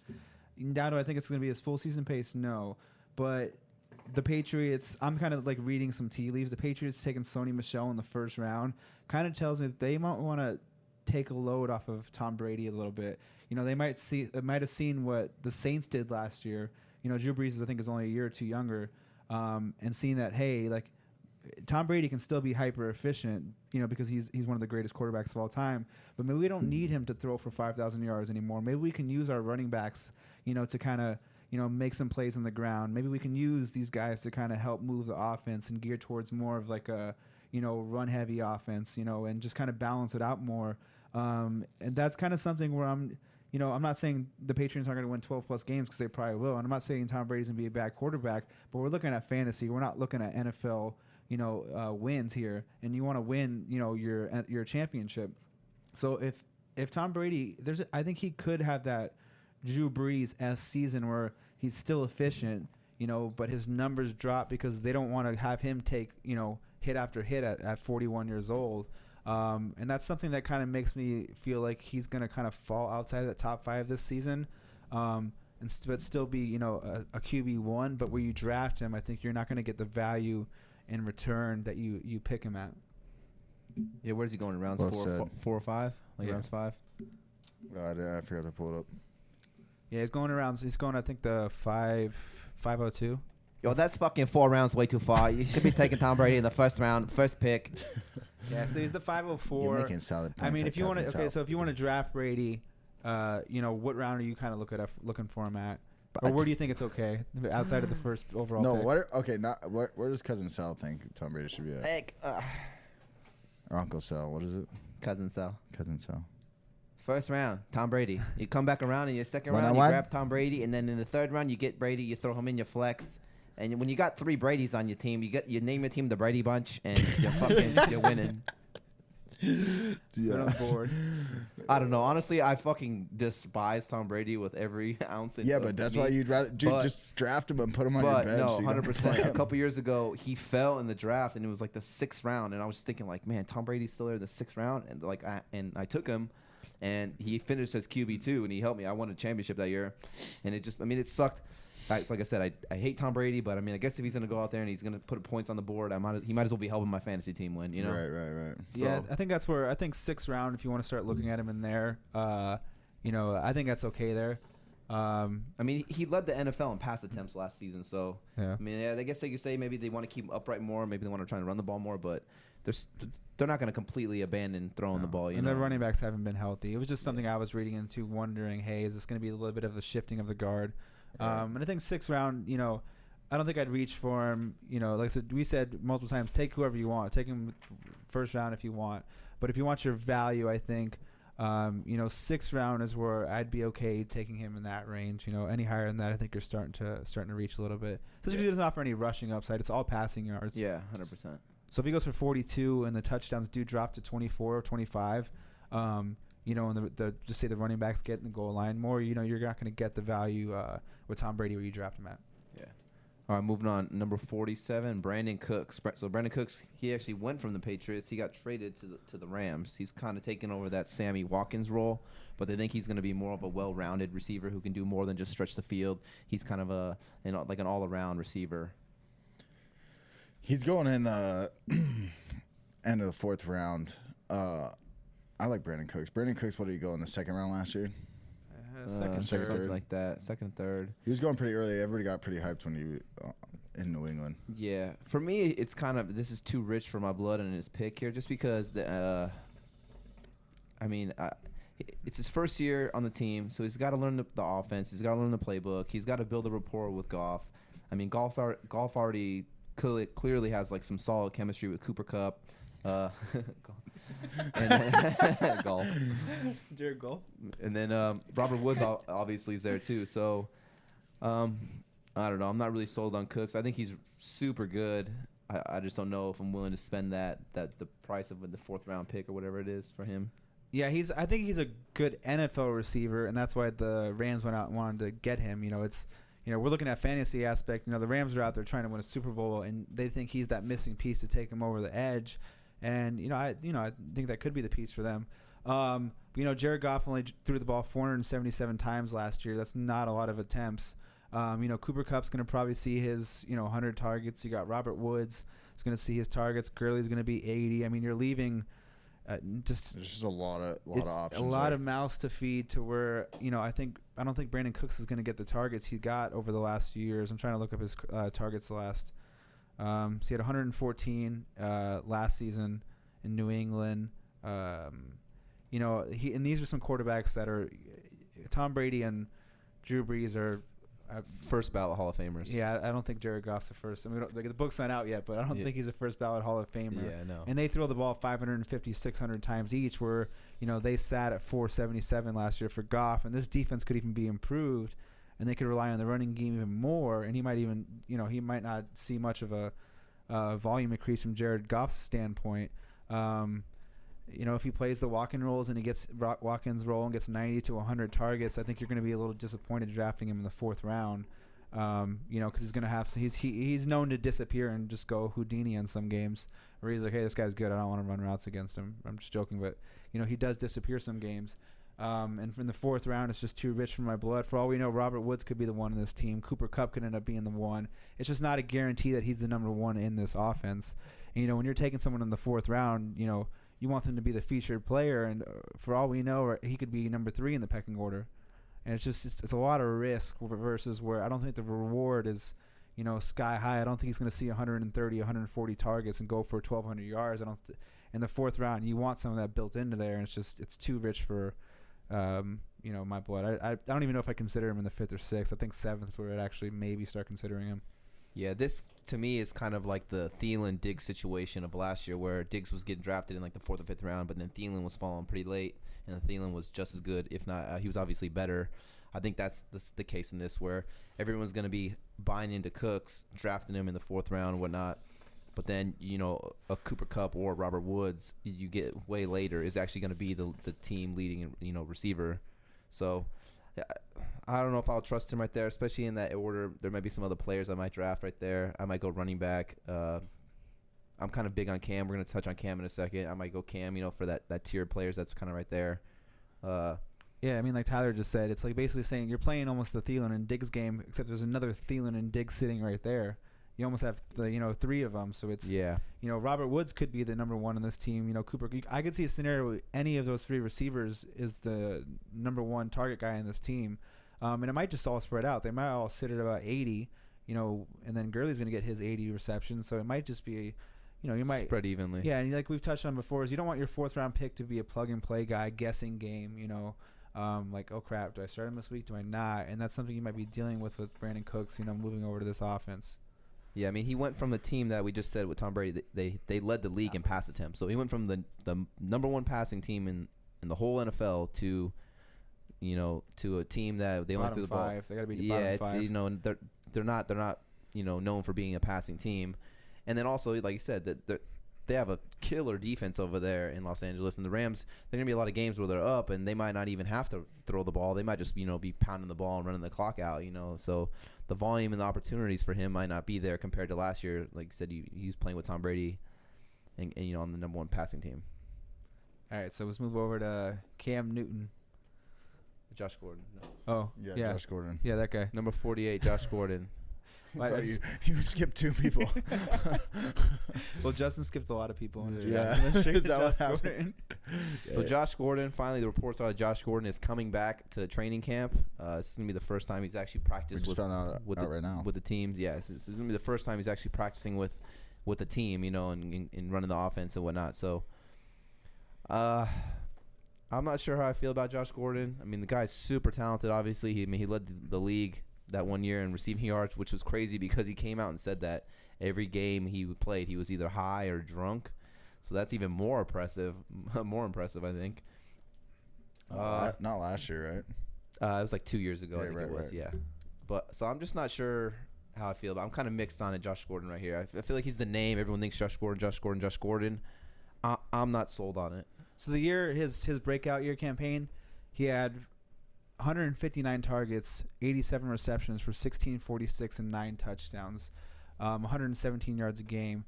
Now, do I think it's going to be his full season pace? No, but the Patriots, I'm kind of like reading some tea leaves. The Patriots taking Sony Michel in the first round kind of tells me that they might want to take a load off of Tom Brady a little bit. You know, they might have seen what the Saints did last year. You know, Drew Brees, I think, is only a year or 2 younger, and seeing that, hey, like Tom Brady can still be hyper efficient, you know, because he's one of the greatest quarterbacks of all time. But maybe we don't need him to throw for 5,000 yards anymore. Maybe we can use our running backs, you know, to kind of, you know, make some plays on the ground. Maybe we can use these guys to kind of help move the offense and gear towards more of like a, you know, run heavy offense, you know, and just kind of balance it out more. And that's kind of something where I'm not saying the Patriots aren't going to win 12 plus games, because they probably will. And I'm not saying Tom Brady's going to be a bad quarterback, but we're looking at fantasy. We're not looking at NFL, you know, wins here. And you want to win, you know, your championship. So if Tom Brady, I think he could have that Drew Brees-esque season where he's still efficient, you know, but his numbers drop because they don't want to have him take, you know, hit after hit at 41 years old. And that's something that kind of makes me feel like he's going to kind of fall outside of the top 5 this season, but still be, you know, a QB1. But where you draft him, I think you're not going to get the value in return that you pick him at. Yeah, where's he going? In rounds 4 or 5? Like rounds 5? I forgot to pull it up. Yeah, he's going, I think, the 502. Yo, that's fucking 4 rounds way too far. You should be taking Tom Brady in the first round, first pick. Yeah, so he's the 504. You're making solid points. I mean, if you want to, so if you want to draft Brady, you know, what round are you kind of looking for him at? Or where do you think it's okay outside of the first overall? No, where does Cousin Sal think Tom Brady should be at? Or Uncle Sal, what is it? Cousin Sal. First round, Tom Brady. You come back around in your second round, you grab Tom Brady, and then in the third round, you get Brady. You throw him in your flex, and when you got 3 Bradys on your team, you name your team the Brady Bunch, and you're winning. Yeah. Board. I don't know. Honestly, I fucking despise Tom Brady with every ounce. Yeah, but that's why you'd rather just draft him and put him on your bench. No, 100%. A couple years ago, he fell in the draft, and it was like the 6th round, and I was just thinking, like, man, Tom Brady's still there in the 6th round, and I took him. And he finished as QB2, and he helped me. I won a championship that year, and it sucked. Like I said, I hate Tom Brady, but I mean, I guess if he's gonna go out there and he's gonna put points on the board, he might as well be helping my fantasy team win. You know? Right. So, yeah, I think that's where 6th round. If you want to start looking at him in there, you know, I think that's okay there. I mean, he led the NFL in pass attempts last season, so yeah. I mean, I guess they could say maybe they want to keep him upright more, maybe they want to try and run the ball more, but they're not going to completely abandon throwing the ball. Their running backs haven't been healthy. It was just something I was reading into, wondering, hey, is this going to be a little bit of a shifting of the guard? And I think 6th round, you know, I don't think I'd reach for him. You know, like I said, we said multiple times, take whoever you want. Take him first round if you want. But if you want your value, I think, you know, 6th round is where I'd be okay taking him in that range. You know, any higher than that, I think you're starting to reach a little bit. Especially if he doesn't offer any rushing upside. It's all passing yards. Yeah, 100%. So if he goes for 42 and the touchdowns do drop to 24 or 25, And just say the running backs get in the goal line more, you're not going to get the value with Tom Brady where you draft him at. Yeah. All right, moving on. Number 47, Brandin Cooks. So Brandin Cooks, he actually went from the Patriots. He got traded to the Rams. He's kind of taken over that Sammy Watkins role, but they think he's going to be more of a well-rounded receiver who can do more than just stretch the field. He's kind of like an all-around receiver. He's going in the end of the 4th round. I like Brandin Cooks. Brandin Cooks, what did he go in the 2nd round last year? Second, third. Like that. Second, third. He was going pretty early. Everybody got pretty hyped when he in New England. Yeah. For me, it's kind of, this is too rich for my blood in his pick here, just because it's his first year on the team, so he's got to learn the offense. He's got to learn the playbook. He's got to build a rapport with Goff. I mean, Goff already clearly has like some solid chemistry with Cooper Kupp. And golf. Jared Goff. And then Robert Woods obviously is there too. So I don't know. I'm not really sold on Cooks. I think he's super good. I just don't know if I'm willing to spend the price of the 4th round pick or whatever it is for him. Yeah, I think he's a good NFL receiver, and that's why the Rams went out and wanted to get him. We're looking at fantasy aspect. The Rams are out there trying to win a Super Bowl, and they think he's that missing piece to take him over the edge. And I think that could be the piece for them. Jared Goff only threw the ball 477 times last year. That's not a lot of attempts. Cooper Kupp's going to probably see his 100 targets. You got Robert Woods is going to see his targets. Gurley's going to be 80. I mean, you're leaving there's just a lot of options. A lot of mouths to feed to where I don't think Brandin Cooks is going to get the targets he got over the last few years. I'm trying to look up his targets last. So he had 114 last season in New England. And these are some quarterbacks that are Tom Brady and Drew Brees are first ballot Hall of Famers. Yeah, I don't think Jared Goff's the first. I mean, the book's not out yet, but I don't think he's a first ballot Hall of Famer. Yeah, no. And they throw the ball 550, 600 times each, where they sat at 477 last year for Goff, and this defense could even be improved. And they could rely on the running game even more, and he might even, he might not see much of a volume increase from Jared Goff's standpoint. If he plays the walk-in roles and he gets Watkins' role and gets 90 to 100 targets, I think you're going to be a little disappointed drafting him in the 4th round. Because he's going to have he's known to disappear and just go Houdini in some games where he's like, hey, this guy's good. I don't want to run routes against him. I'm just joking, but he does disappear some games. And from the 4th round, it's just too rich for my blood. For all we know, Robert Woods could be the one in this team. Cooper Kupp could end up being the one. It's just not a guarantee that he's the number one in this offense. And, when you're taking someone in the 4th round, you want them to be the featured player. And for all we know, he could be number 3 in the pecking order. And it's a lot of risk versus where I don't think the reward is, sky high. I don't think he's going to see 130, 140 targets and go for 1,200 yards. In the 4th round, you want some of that built into there, and it's too rich for my blood. I don't even know if I consider him in the 5th or 6th. I think 7th is where I'd actually maybe start considering him. Yeah, this to me is kind of like the Thielen-Diggs situation of last year, where Diggs was getting drafted in like the 4th or 5th round, but then Thielen was falling pretty late, and Thielen was just as good, if not, he was obviously better. I think that's the case in this, where everyone's going to be buying into Cooks, drafting him in the 4th round and whatnot. But then, a Cooper Kupp or Robert Woods, you get way later, is actually going to be the team leading, receiver. So I don't know if I'll trust him right there, especially in that order. There might be some other players I might draft right there. I might go running back. I'm kind of big on Cam. We're going to touch on Cam in a second. I might go Cam, for that tier of players. That's kind of right there. Yeah, I mean, like Tyler just said, it's like basically saying you're playing almost the Thielen and Diggs game, except there's another Thielen and Diggs sitting right there. You almost have the 3 of them, so it's Robert Woods could be the number 1 in this team. Cooper, I could see a scenario where any of those 3 receivers is the number 1 target guy in this team, and it might just all spread out. They might all sit at about 80, and then Gurley's going to get his 80 receptions, so it might just be, you might spread evenly. Yeah, and like we've touched on before, is you don't want your 4th round pick to be a plug and play guy, guessing game. Like, oh crap, do I start him this week? Do I not? And that's something you might be dealing with Brandin Cooks. Moving over to this offense. Yeah, I mean, he went from the team that we just said with Tom Brady, they led the league in pass attempts. So he went from the number 1 passing team in the whole NFL to a team that they went through the ball. They got to be the bottom 5. And they're not known for being a passing team. And then also, like you said, that they have a killer defense over there in Los Angeles, and the Rams, there are gonna be a lot of games where they're up, and they might not even have to throw the ball. They might just be pounding the ball and running the clock out. So the volume and the opportunities for him might not be there compared to last year. Like I said, he was playing with Tom Brady, and on the number one passing team. All right, so let's move over to Cam Newton. Josh Gordon. No. Oh, yeah. Josh Gordon. Yeah, that guy. Number 48, Josh Gordon. Bro, you skipped 2 people. Well, Justin skipped a lot of people. Yeah. Let's straight Is to that what Josh happened? Gordon. So Josh Gordon, finally the reports are that Josh Gordon is coming back to training camp. This is going to be the first time he's actually We practiced just found out right now. with the teams. Yeah, this is going to be the first time he's actually practicing with the team, and running the offense and whatnot. So I'm not sure how I feel about Josh Gordon. I mean, the guy's super talented, obviously. He led the league that one year in receiving yards, which was crazy because he came out and said that every game he played, he was either high or drunk. So that's even more impressive. I think. Not last year, right? It was like 2 years ago. I think it was. Right. Yeah. But so I'm just not sure how I feel. But I'm kind of mixed on it. Josh Gordon right here. I feel like he's the name. Everyone thinks Josh Gordon. I'm not sold on it. So the year, his breakout year campaign, he had 159 targets, 87 receptions for 1646 and 9 touchdowns, 117 yards a game.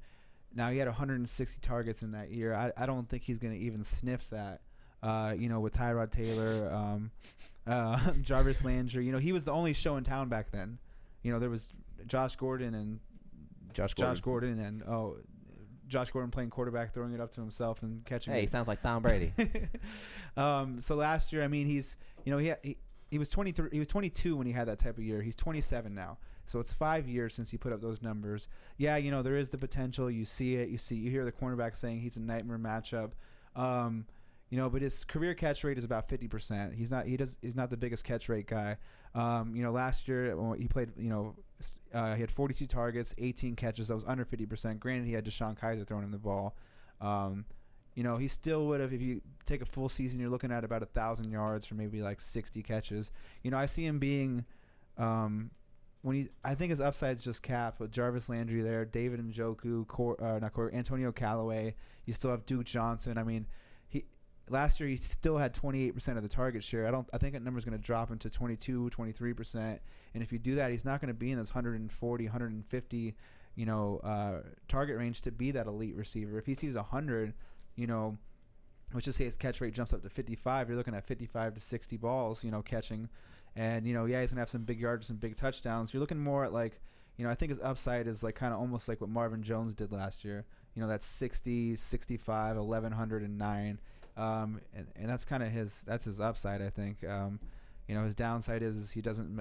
Now he had 160 targets in that year. I don't think he's going to even sniff that. With Tyrod Taylor, Jarvis Landry. He was the only show in town back then. There was Josh Gordon and Josh Gordon playing quarterback, throwing it up to himself and catching it. Hey, he sounds like Tom Brady. So last year, I mean, he was 23. He was 22 when he had that type of year. He's 27 now. So it's 5 years since he put up those numbers. Yeah, there is the potential. You see it. You hear the cornerback saying he's a nightmare matchup. But his career catch rate is about 50%. He's not the biggest catch rate guy. Last year when he played, he had 42 targets, 18 catches. That was under 50%. Granted, he had Deshaun Kaiser throwing him the ball. He still would have, if you take a full season, you're looking at about 1,000 yards for maybe like 60 catches. I see him being, I think his upside is just capped with Jarvis Landry there, David Njoku, Antonio Callaway. You still have Duke Johnson. I mean, last year he still had 28% of the target share. I think that number's going to drop into 22, 23%. And if you do that, he's not going to be in this 140, 150, target range to be that elite receiver. If he sees 100, let's just say his catch rate jumps up to 55, you're looking at 55 to 60 balls, catching. And, he's going to have some big yards, some big touchdowns. You're looking more at like, I think his upside is like kind of almost like what Marvin Jones did last year. That's 60, 65, 1,109. And that's kind of his upside, I think. His downside is he doesn't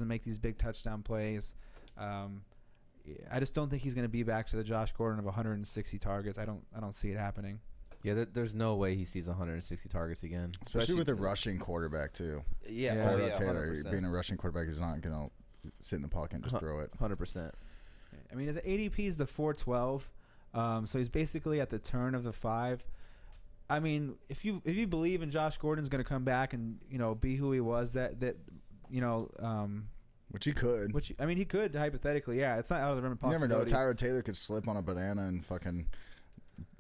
make these big touchdown plays. I just don't think he's going to be back to the Josh Gordon of 160 targets. I don't see it happening. Yeah, there's no way he sees 160 targets again. Especially with a rushing quarterback too. Yeah, Tyrod Taylor 100%. being a rushing quarterback is not going to sit in the pocket and just throw it. 100%. I mean, his ADP is the 412, so he's basically at the turn of the 5. I mean, if you believe in Josh Gordon's going to come back and be who he was, Which he could. Which I mean, he could hypothetically. Yeah, it's not out of the realm of possibility. You never know. Tyrod Taylor could slip on a banana and fucking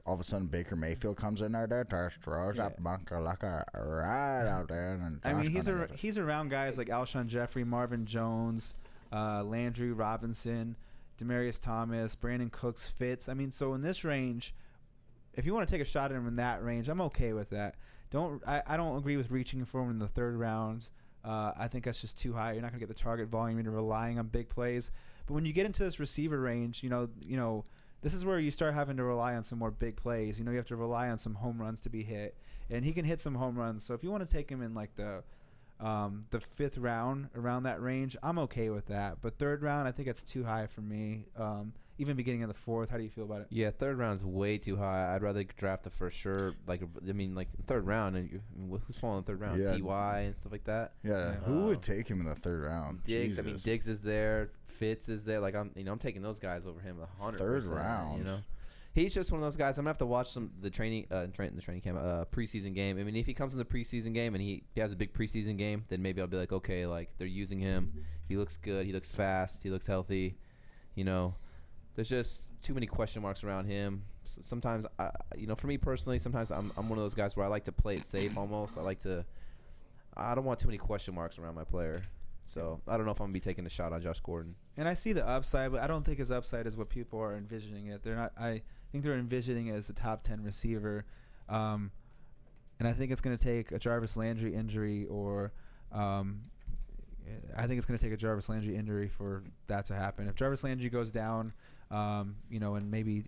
all of a sudden Baker Mayfield comes in there, throws that bunker like a right out there. And I mean, he's around guys like Alshon Jeffrey, Marvin Jones, Landry Robinson, Demaryius Thomas, Brandon Cooks, Fitz. I mean, so in this range, if you want to take a shot at him in that range, I'm okay with that. I don't agree with reaching for him in the 3rd round. I think that's just too high. You're not going to get the target volume. You're relying on big plays. But when you get into this receiver range, this is where you start having to rely on some more big plays. You have to rely on some home runs to be hit, and he can hit some home runs. So if you want to take him in like the 5th round, around that range, I'm okay with that. But 3rd round, I think it's too high for me. Even beginning of the 4th, how do you feel about it? Yeah, 3rd round's way too high. I'd rather draft the first sure. Like 3rd round, and who's falling in the 3rd round? Yeah. Ty and stuff like that. Yeah, who would take him in the 3rd round? Diggs. Jesus. I mean, Diggs is there. Fitz is there. Like I'm taking those guys over him 100%. 3rd round. He's just one of those guys. I'm gonna have to watch the training camp preseason game. I mean, if he comes in the preseason game and he has a big preseason game, then maybe I'll be like, okay, like they're using him. He looks good. He looks fast. He looks healthy. there's just too many question marks around him. Sometimes, for me personally, sometimes I'm one of those guys where I like to play it safe almost. I don't want too many question marks around my player. So I don't know if I'm going to be taking a shot on Josh Gordon. And I see the upside, but I don't think his upside is what people are envisioning it. They're not. I think they're envisioning it as a top 10 receiver. And I think it's going to take a Jarvis Landry injury for that to happen. If Jarvis Landry goes down, and maybe,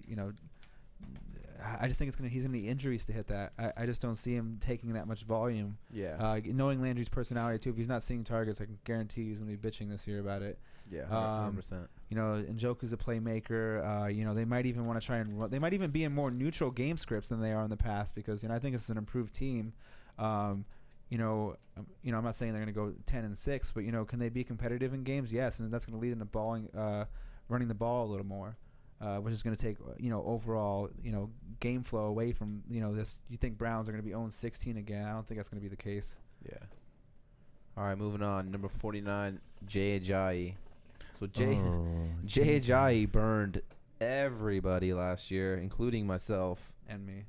I just think he's going to need injuries to hit that. I just don't see him taking that much volume. Yeah. Knowing Landry's personality, too, if he's not seeing targets, I can guarantee he's going to be bitching this year about it. Yeah, 100%. Njoku's a playmaker. They might even want to try and run. They might even be in more neutral game scripts than they are in the past because, I think it's an improved team. I'm not saying they're going to go 10-6, but, can they be competitive in games? Yes, and that's going to lead them to running the ball a little more. Which is going to take, overall, game flow away from, this. You think Browns are going to be 0-16 again. I don't think that's going to be the case. Yeah. All right, moving on. Number 49, Ajayi. So Ajayi burned everybody last year, including myself. And me.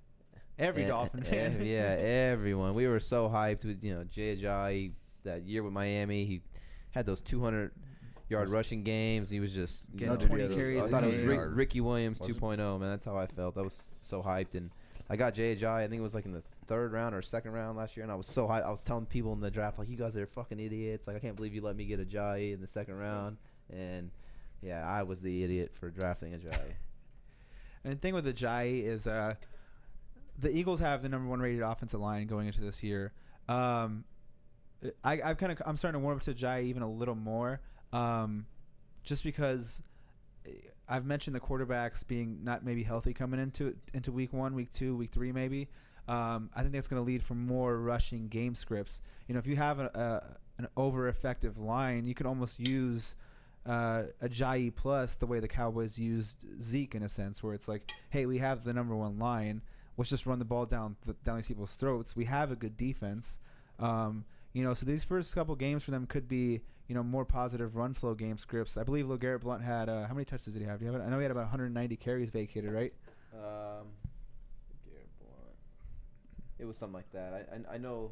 Every Dolphin fan. Everyone. We were so hyped with, Ajayi that year with Miami. He had those 200-yard rushing games. He was just getting 20 carries. I thought it was Ricky Williams 2.0, man. That's how I felt. I was so hyped. And I got Ajayi, I think it was like in the third round or second round last year, and I was so hyped. I was telling people in the draft, like, you guys are fucking idiots. Like, I can't believe you let me get Ajayi in the second round. And, yeah, I was the idiot for drafting Ajayi. And the thing with Ajayi is the Eagles have the number 1 rated offensive line going into this year. I'm starting to warm up to Ajayi even a little more. Just because I've mentioned the quarterbacks being not maybe healthy coming into week 1, week 2, week 3 maybe. I think that's going to lead for more rushing game scripts. If you have an over-effective line, you could almost use Ajayi plus the way the Cowboys used Zeke in a sense, where it's like, hey, we have the number 1 line. Let's just run the ball down these people's throats. We have a good defense. So these first couple games for them could be, more positive run flow game scripts. I believe LeGarrette Blount had how many touches did he have? I know he had about 190 carries vacated, right? LeGarrette Blount. It was something like that. I know.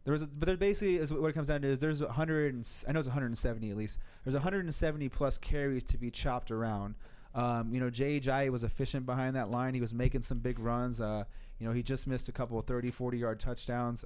But there basically is what it comes down to is there's 100. I know it's 170 at least. There's 170 plus carries to be chopped around. Ajayi was efficient behind that line. He was making some big runs. He just missed a couple of 30, 40-yard touchdowns.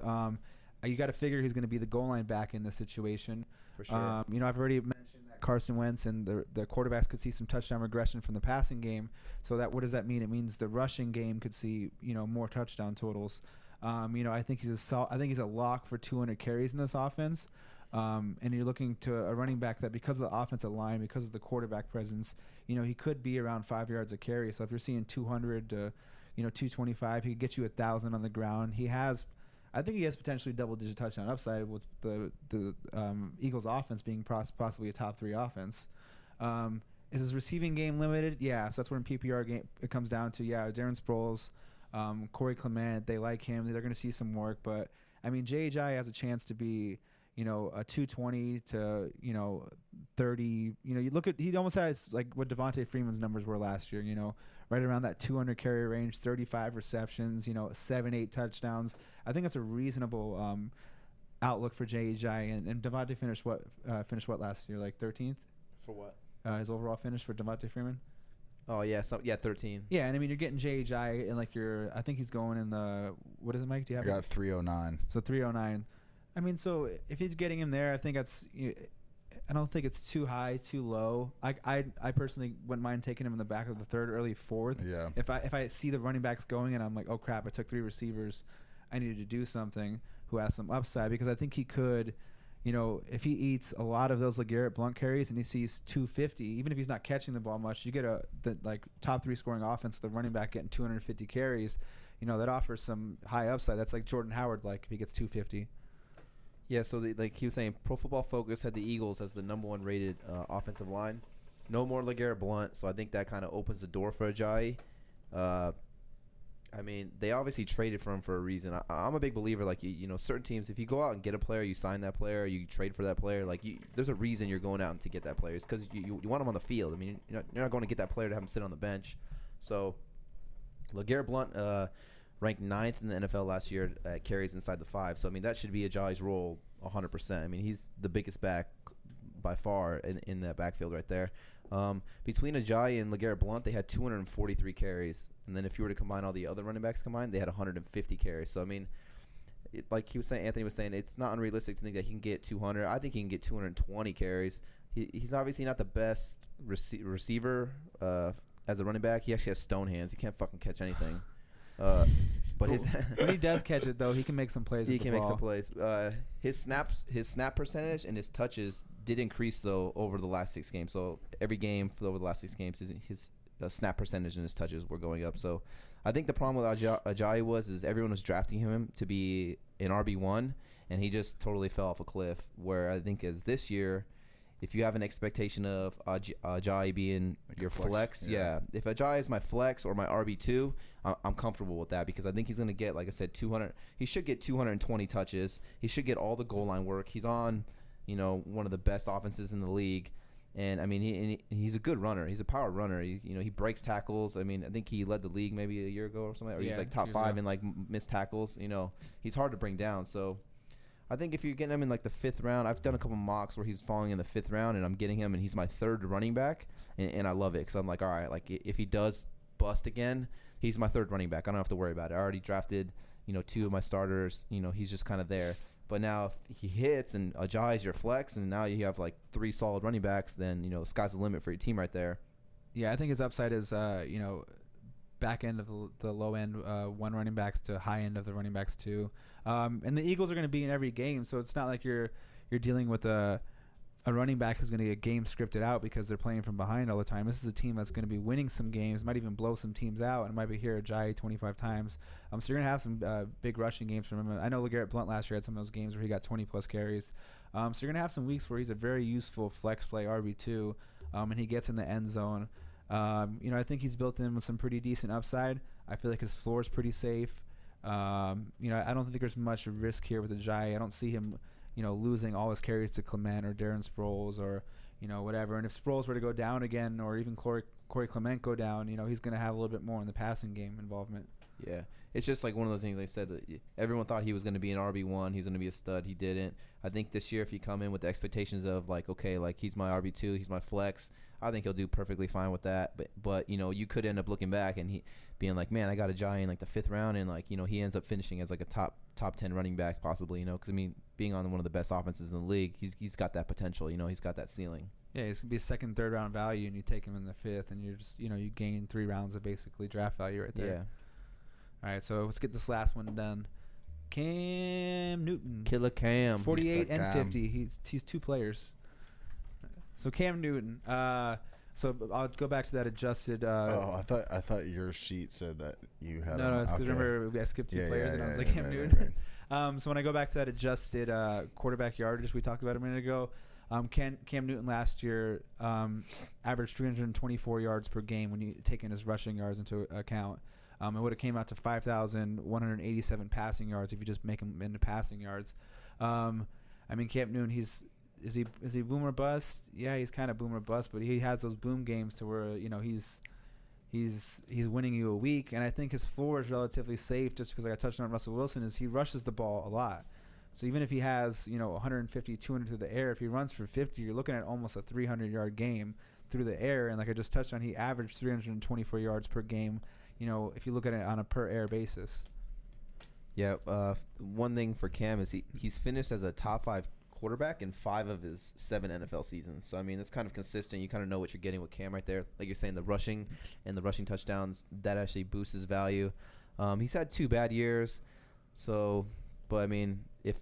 You got to figure he's going to be the goal line back in this situation. For sure. I've already mentioned that Carson Wentz and the quarterbacks could see some touchdown regression from the passing game. So what does that mean? It means the rushing game could see, more touchdown totals. I think he's a lock for 200 carries in this offense. And you're looking to a running back that because of the offensive line, because of the quarterback presence, he could be around 5 yards a carry. So if you're seeing 200 to, 225, he could get you 1,000 on the ground. I think he has potentially double-digit touchdown upside with the Eagles' offense being possibly a top 3 offense. Is his receiving game limited? Yeah, so that's where in PPR game it comes down to. Yeah, Darren Sproles, Corey Clement, they like him. They're going to see some work. But, Ajayi has a chance to be, a 220 to, 30. You look at – he almost has like what Devontae Freeman's numbers were last year, right around that 200 carry range, 35 receptions, 7-8 touchdowns. I think that's a reasonable outlook for Ajayi. And Devontae finished what last year, like 13th? For what? His overall finish for Devontae Freeman? Oh, yeah. 13. Yeah, and you're getting Ajayi and I think he's going in the, what is it, Mike? Do you have I got 309. So 309. So if he's getting him there, I think I don't think it's too high, too low. I personally wouldn't mind taking him in the back of the 3rd, early 4th. Yeah. If I see the running backs going and I'm like, oh crap, I took 3 receivers, I needed to do something who has some upside, because I think he could, if he eats a lot of those LeGarrette Blount carries and he sees 250, even if he's not catching the ball much, you get the top 3 scoring offense with a running back getting 250 carries. That offers some high upside. That's like Jordan Howard, if he gets 250. Yeah, so he was saying Pro Football Focus had the Eagles as the number 1 rated offensive line. No more LeGarrette Blount, so I think that kind of opens the door for Ajayi. I mean, they obviously traded for him for a reason. I'm a big believer, like, you know, certain teams, if you go out and get a player, you sign that player, you trade for that player, like, there's a reason you're going out to get that player. It's because you want him on the field. I mean, you're not going to get that player to have him sit on the bench. So, LeGarrette Blount ranked 9th in the NFL last year at carries inside the 5. So, I mean, that should be Ajayi's role 100%. I mean, he's the biggest back by far in that backfield right there. Between Ajayi and LeGarrette Blount, they had 243 carries. And then if you were to combine all the other running backs combined, they had 150 carries. So, I mean, like Anthony was saying, it's not unrealistic to think that he can get 200. I think he can get 220 carries. He's obviously not the best receiver as a running back. He actually has stone hands. He can't fucking catch anything. But when he does catch it, though, he can make some plays. He can make some plays. His snap percentage and his touches did increase though over the last 6 games. So every game over the last 6 games, his snap percentage and his touches were going up. So I think the problem with Ajayi is everyone was drafting him to be an RB1, and he just totally fell off a cliff. Where I think is this year, if you have an expectation of Ajayi being like your flex, yeah. If Ajayi is my flex or my RB2, I'm comfortable with that because I think he's going to get, like I said, 200. He should get 220 touches. He should get all the goal line work. He's on, you know, one of the best offenses in the league, and I mean, he's a good runner. He's a power runner. He breaks tackles. I mean, I think he led the league maybe a year ago or something, or he's like top 5 in like missed tackles. You know, he's hard to bring down. So I think if you're getting him in like the 5th round, I've done a couple mocks where he's falling in the 5th round, and I'm getting him, and he's my 3rd running back, and I love it because I'm like, all right, like if he does bust again, he's my 3rd running back. I don't have to worry about it. I already drafted, 2 of my starters. He's just kind of there. But now if he hits and Ajayi's your flex, and now you have like 3 solid running backs, then the sky's the limit for your team right there. Yeah, I think his upside is back end of the low end 1 running backs to high end of the running backs 2. And the Eagles are going to be in every game, so it's not like you're dealing with a running back who's going to get game scripted out because they're playing from behind all the time. This is a team that's going to be winning some games, might even blow some teams out, and might be here Ajayi 25 times. So you're going to have some big rushing games from him. I know LeGarrette Blount last year had some of those games where he got 20-plus carries. So you're going to have some weeks where he's a very useful flex play RB2, and he gets in the end zone. I think he's built in with some pretty decent upside. I feel like his floor is pretty safe. I don't think there's much risk here with Ajayi. I don't see him losing all his carries to Clement or Darren Sproles or, whatever. And if Sproles were to go down again, or even Corey Clement go down, he's going to have a little bit more in the passing game involvement. Yeah. It's just like one of those things they said that everyone thought he was going to be an RB1. He's going to be a stud. He didn't. I think this year if you come in with the expectations of like, okay, like he's my RB2, he's my flex, I think he'll do perfectly fine with that. But you could end up looking back and he being like, man, I got Ajayi in like the 5th round, and like, he ends up finishing as like a top 10 running back possibly, because I mean, being on one of the best offenses in the league, he's got that potential, he's got that ceiling. Yeah, he's gonna be a 2nd, 3rd round value, and you take him in the 5th, and you're just you gain 3 rounds of basically draft value right there. Yeah. All right, so let's get this last one done. Cam Newton, Killer Cam, 48 and 50. He's 2 players. So Cam Newton. So I'll go back to that adjusted. I thought your sheet said that you had. No, it's because remember I skipped 2 players and I was like Cam Newton. Right. So when I go back to that adjusted quarterback yardage we talked about a minute ago, Cam Newton last year averaged 324 yards per game when you take in his rushing yards into account. It would have came out to 5,187 passing yards if you just make him into passing yards. Cam Newton, is he boom or bust? Yeah, he's kind of boom or bust, but he has those boom games to where he's winning you a week, and I think his floor is relatively safe just because, like I touched on Russell Wilson, is he rushes the ball a lot. So even if he has 150, 200 through the air, if he runs for 50, you're looking at almost a 300-yard game through the air, and like I just touched on, he averaged 324 yards per game. If you look at it on a per air basis. Yeah, one thing for Cam is he's finished as a top 5 quarterback in 5 of his 7 NFL seasons. So, I mean, it's kind of consistent. You kind of know what you're getting with Cam right there. Like you're saying, the rushing and the rushing touchdowns, that actually boosts his value. He's had 2 bad years. So, but, I mean, if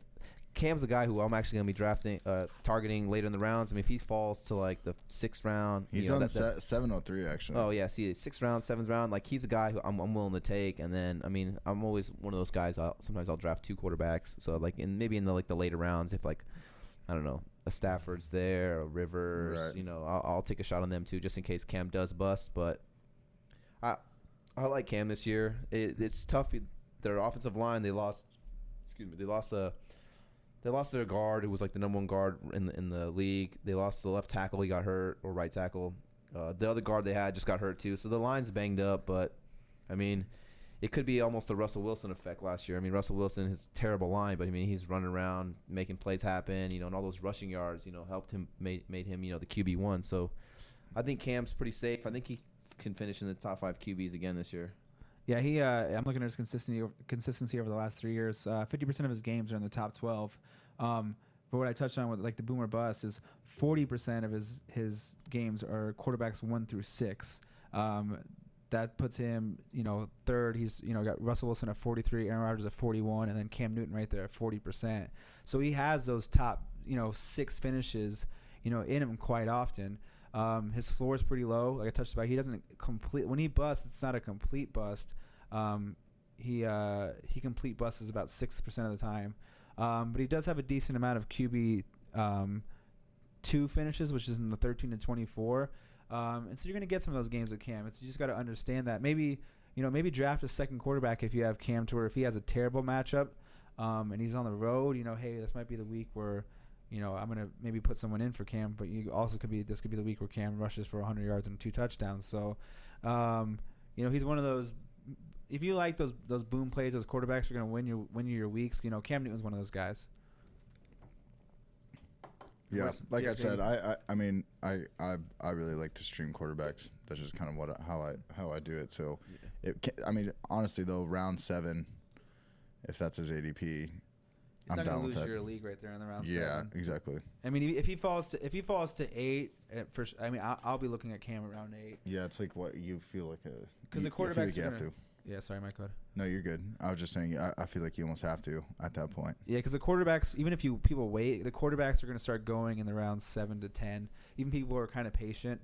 Cam's a guy who I'm actually going to be targeting later in the rounds. I mean, if he falls to like the 6th round, he's on 703 actually. Oh yeah, see, 6th round, 7th round, like he's a guy who I'm willing to take. And then, I mean, I'm always one of those guys. Sometimes I'll draft 2 quarterbacks. So like, maybe in the later rounds, if like, I don't know, a Stafford's there, or Rivers, right. I'll take a shot on them too, just in case Cam does bust. But I like Cam this year. It's tough. Their offensive line, they lost. Excuse me. They lost their guard, who was like the number one guard in the league. They lost the left tackle. He got hurt, or right tackle. The other guard they had just got hurt too. So the line's banged up. But I mean, it could be almost the Russell Wilson effect last year. I mean, Russell Wilson has a terrible line, but I mean, he's running around making plays happen. And all those rushing yards, helped him, made him, the QB1. So I think Cam's pretty safe. I think he can finish in the top 5 QBs again this year. Yeah, I'm looking at his consistency over the last 3 years. 50% of his games are in the top 12. But what I touched on with like the boomer bust is 40% of his games are quarterbacks 1 through 6. That puts him, third. He's, got Russell Wilson at 43, Aaron Rodgers at 41, and then Cam Newton right there at 40%. So he has those top, 6 finishes, in him quite often. His floor is pretty low. Like I touched about, he doesn't complete when he busts. It's not a complete bust. He complete busts about 6% of the time. But he does have a decent amount of QB 2 finishes, which is in the 13 to 24. And so you're going to get some of those games with Cam. You just got to understand that. Maybe draft a second quarterback if you have Cam, to where if he has a terrible matchup and he's on the road, hey, this might be the week where, I'm going to maybe put someone in for Cam. But this could be the week where Cam rushes for 100 yards and 2 touchdowns. So, he's one of those. If you like those boom plays, those quarterbacks are going to win you your weeks. Cam Newton's one of those guys. Yeah, like I said, I mean, I really like to stream quarterbacks. That's just kind of how I do it. So, honestly though, round 7, if that's his ADP, He's I'm not down going with to lose that. your league right there in the round 7. Yeah, exactly. I mean, if he falls to 8, I'll be looking at Cam around 8. Yeah, it's like what you feel like because the you feel quarterbacks like you have to. Yeah, sorry, Mike. Go ahead. No, you're good. I was just saying, I feel like you almost have to at that point. Yeah, because the quarterbacks, even if people wait, the quarterbacks are going to start going in the rounds 7 to 10. Even people who are kind of patient,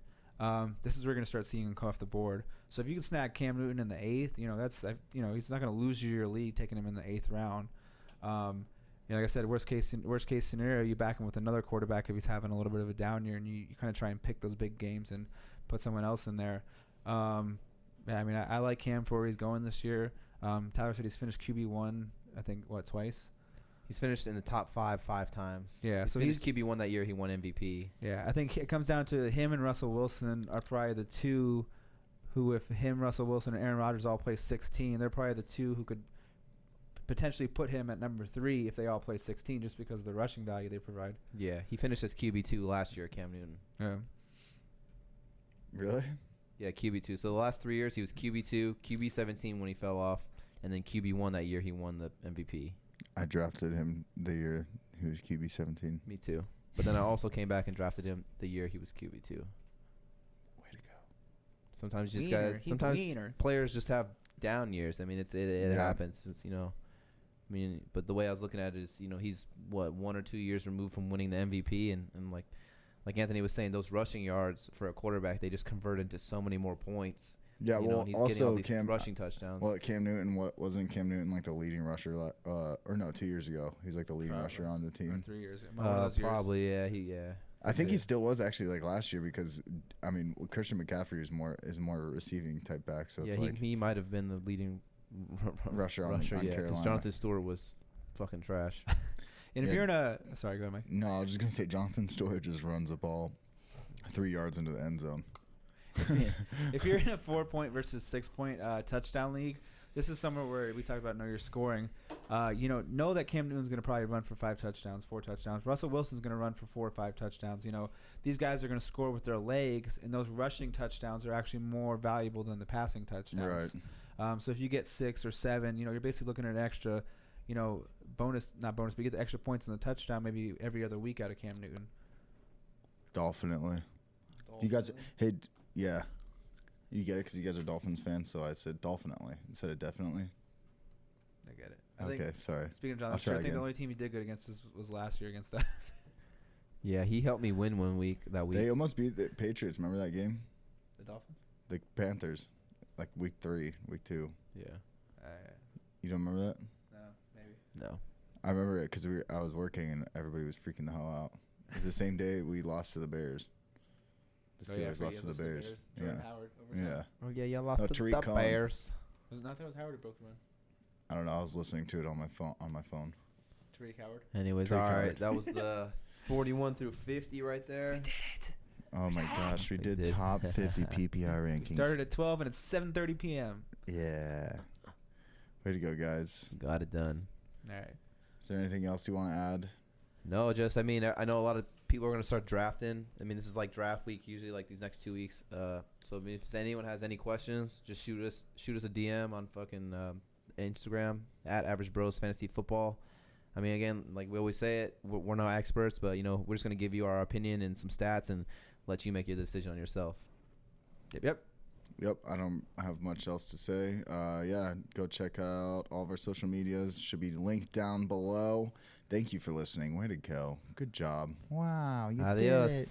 this is where we're going to start seeing them come off the board. So if you can snag Cam Newton in the 8th, he's not going to lose you your league taking him in the 8th round. Like I said, worst case scenario, you back him with another quarterback if he's having a little bit of a down year, and you kind of try and pick those big games and put someone else in there. I like Cam for where he's going this year. Tyler said he's finished QB1, I think, twice? He's finished in the top 5 times. Yeah, so he's QB1 that year. He won MVP. Yeah, I think it comes down to him and Russell Wilson are probably the two who, if him, Russell Wilson, and Aaron Rodgers all play 16, they're probably the two who could potentially put him at number 3 if they all play 16, just because of the rushing value they provide. Yeah, he finished as QB2 last year, Cam Newton. Yeah. Really? Yeah, QB2. So the last 3 years, he was QB2, QB17 when he fell off, and then QB1 that year he won the MVP. I drafted him the year he was QB17. Me too. But then I also came back and drafted him the year he was QB2. Way to go. Sometimes players just have down years. I mean, it happens. It's, but the way I was looking at it is, he's 1 or 2 years removed from winning the MVP, and like Anthony was saying, those rushing yards for a quarterback, they just convert into so many more points. Yeah, He's also getting all these rushing touchdowns. Well, Cam Newton, wasn't Cam Newton like the leading rusher? 2 years ago, he's like the leading rusher on the team. 3 years. Probably, yeah. I think he still was actually like last year because Christian McCaffrey is more a receiving type back. So it's he might have been the leading rusher on Carolina. Because Jonathan Stewart was fucking trash. And if you're in a sorry, go ahead, Mike. No, I was just gonna say Jonathan Stewart just runs the ball 3 yards into the end zone. If you're in a 4-point versus 6-point touchdown league, this is somewhere where we talk about know your scoring. Know that Cam Newton's going to probably run for 5 touchdowns, 4 touchdowns. Russell Wilson's going to run for 4 or 5 touchdowns. These guys are going to score with their legs, and those rushing touchdowns are actually more valuable than the passing touchdowns. Right. So if you get 6 or 7, you're basically looking at an extra, not bonus, but you get the extra points in the touchdown maybe every other week out of Cam Newton. Definitely. You guys, hey, yeah. You get it because you guys are Dolphins fans, so I said definitely instead of definitely. I get it. Okay, sorry. Speaking of Jonathan, I think the only team he did good against was last year against us. Yeah, he helped me win that week. They almost beat the Patriots. Remember that game? The Dolphins? The Panthers, like week 3, week 2. Yeah. You don't remember that? No, maybe. No. I remember it because I was working and everybody was freaking the hell out. It was the same day we lost to the Bears. The Steelers lost to the Bears. Jordan Yeah. Howard overtime. Yeah. Oh yeah, you lost to Tariq the Cohen. Bears. Was it not that was Howard who broke the run? I don't know. I was listening to it on my phone. Tariq Howard. Anyways, Tariq all right, Howard. that was the 41 through 50 right there. We did it. Oh my gosh, we We did did. top 50 PPR We rankings. started at 12 and it's 7:30 p.m. Yeah. Way to go, guys. Got it done. All right. Is there anything else you want to add? No, just I mean I know a lot of people are gonna start drafting. I mean this is like draft week usually, like these next 2 weeks. So if anyone has any questions, just shoot us a DM on fucking Instagram at Average Bros Fantasy Football. I mean again, like we always say it, we're not experts, but you know we're just gonna give you our opinion and some stats and let you make your decision on yourself. Yep, I don't have much else to say. Yeah, go check out all of our social medias. Should be linked down below. Thank you for listening. Way to go. Good job. Wow, you Adios. did it.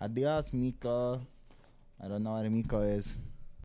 Adios, Miko. I don't know what a Miko is.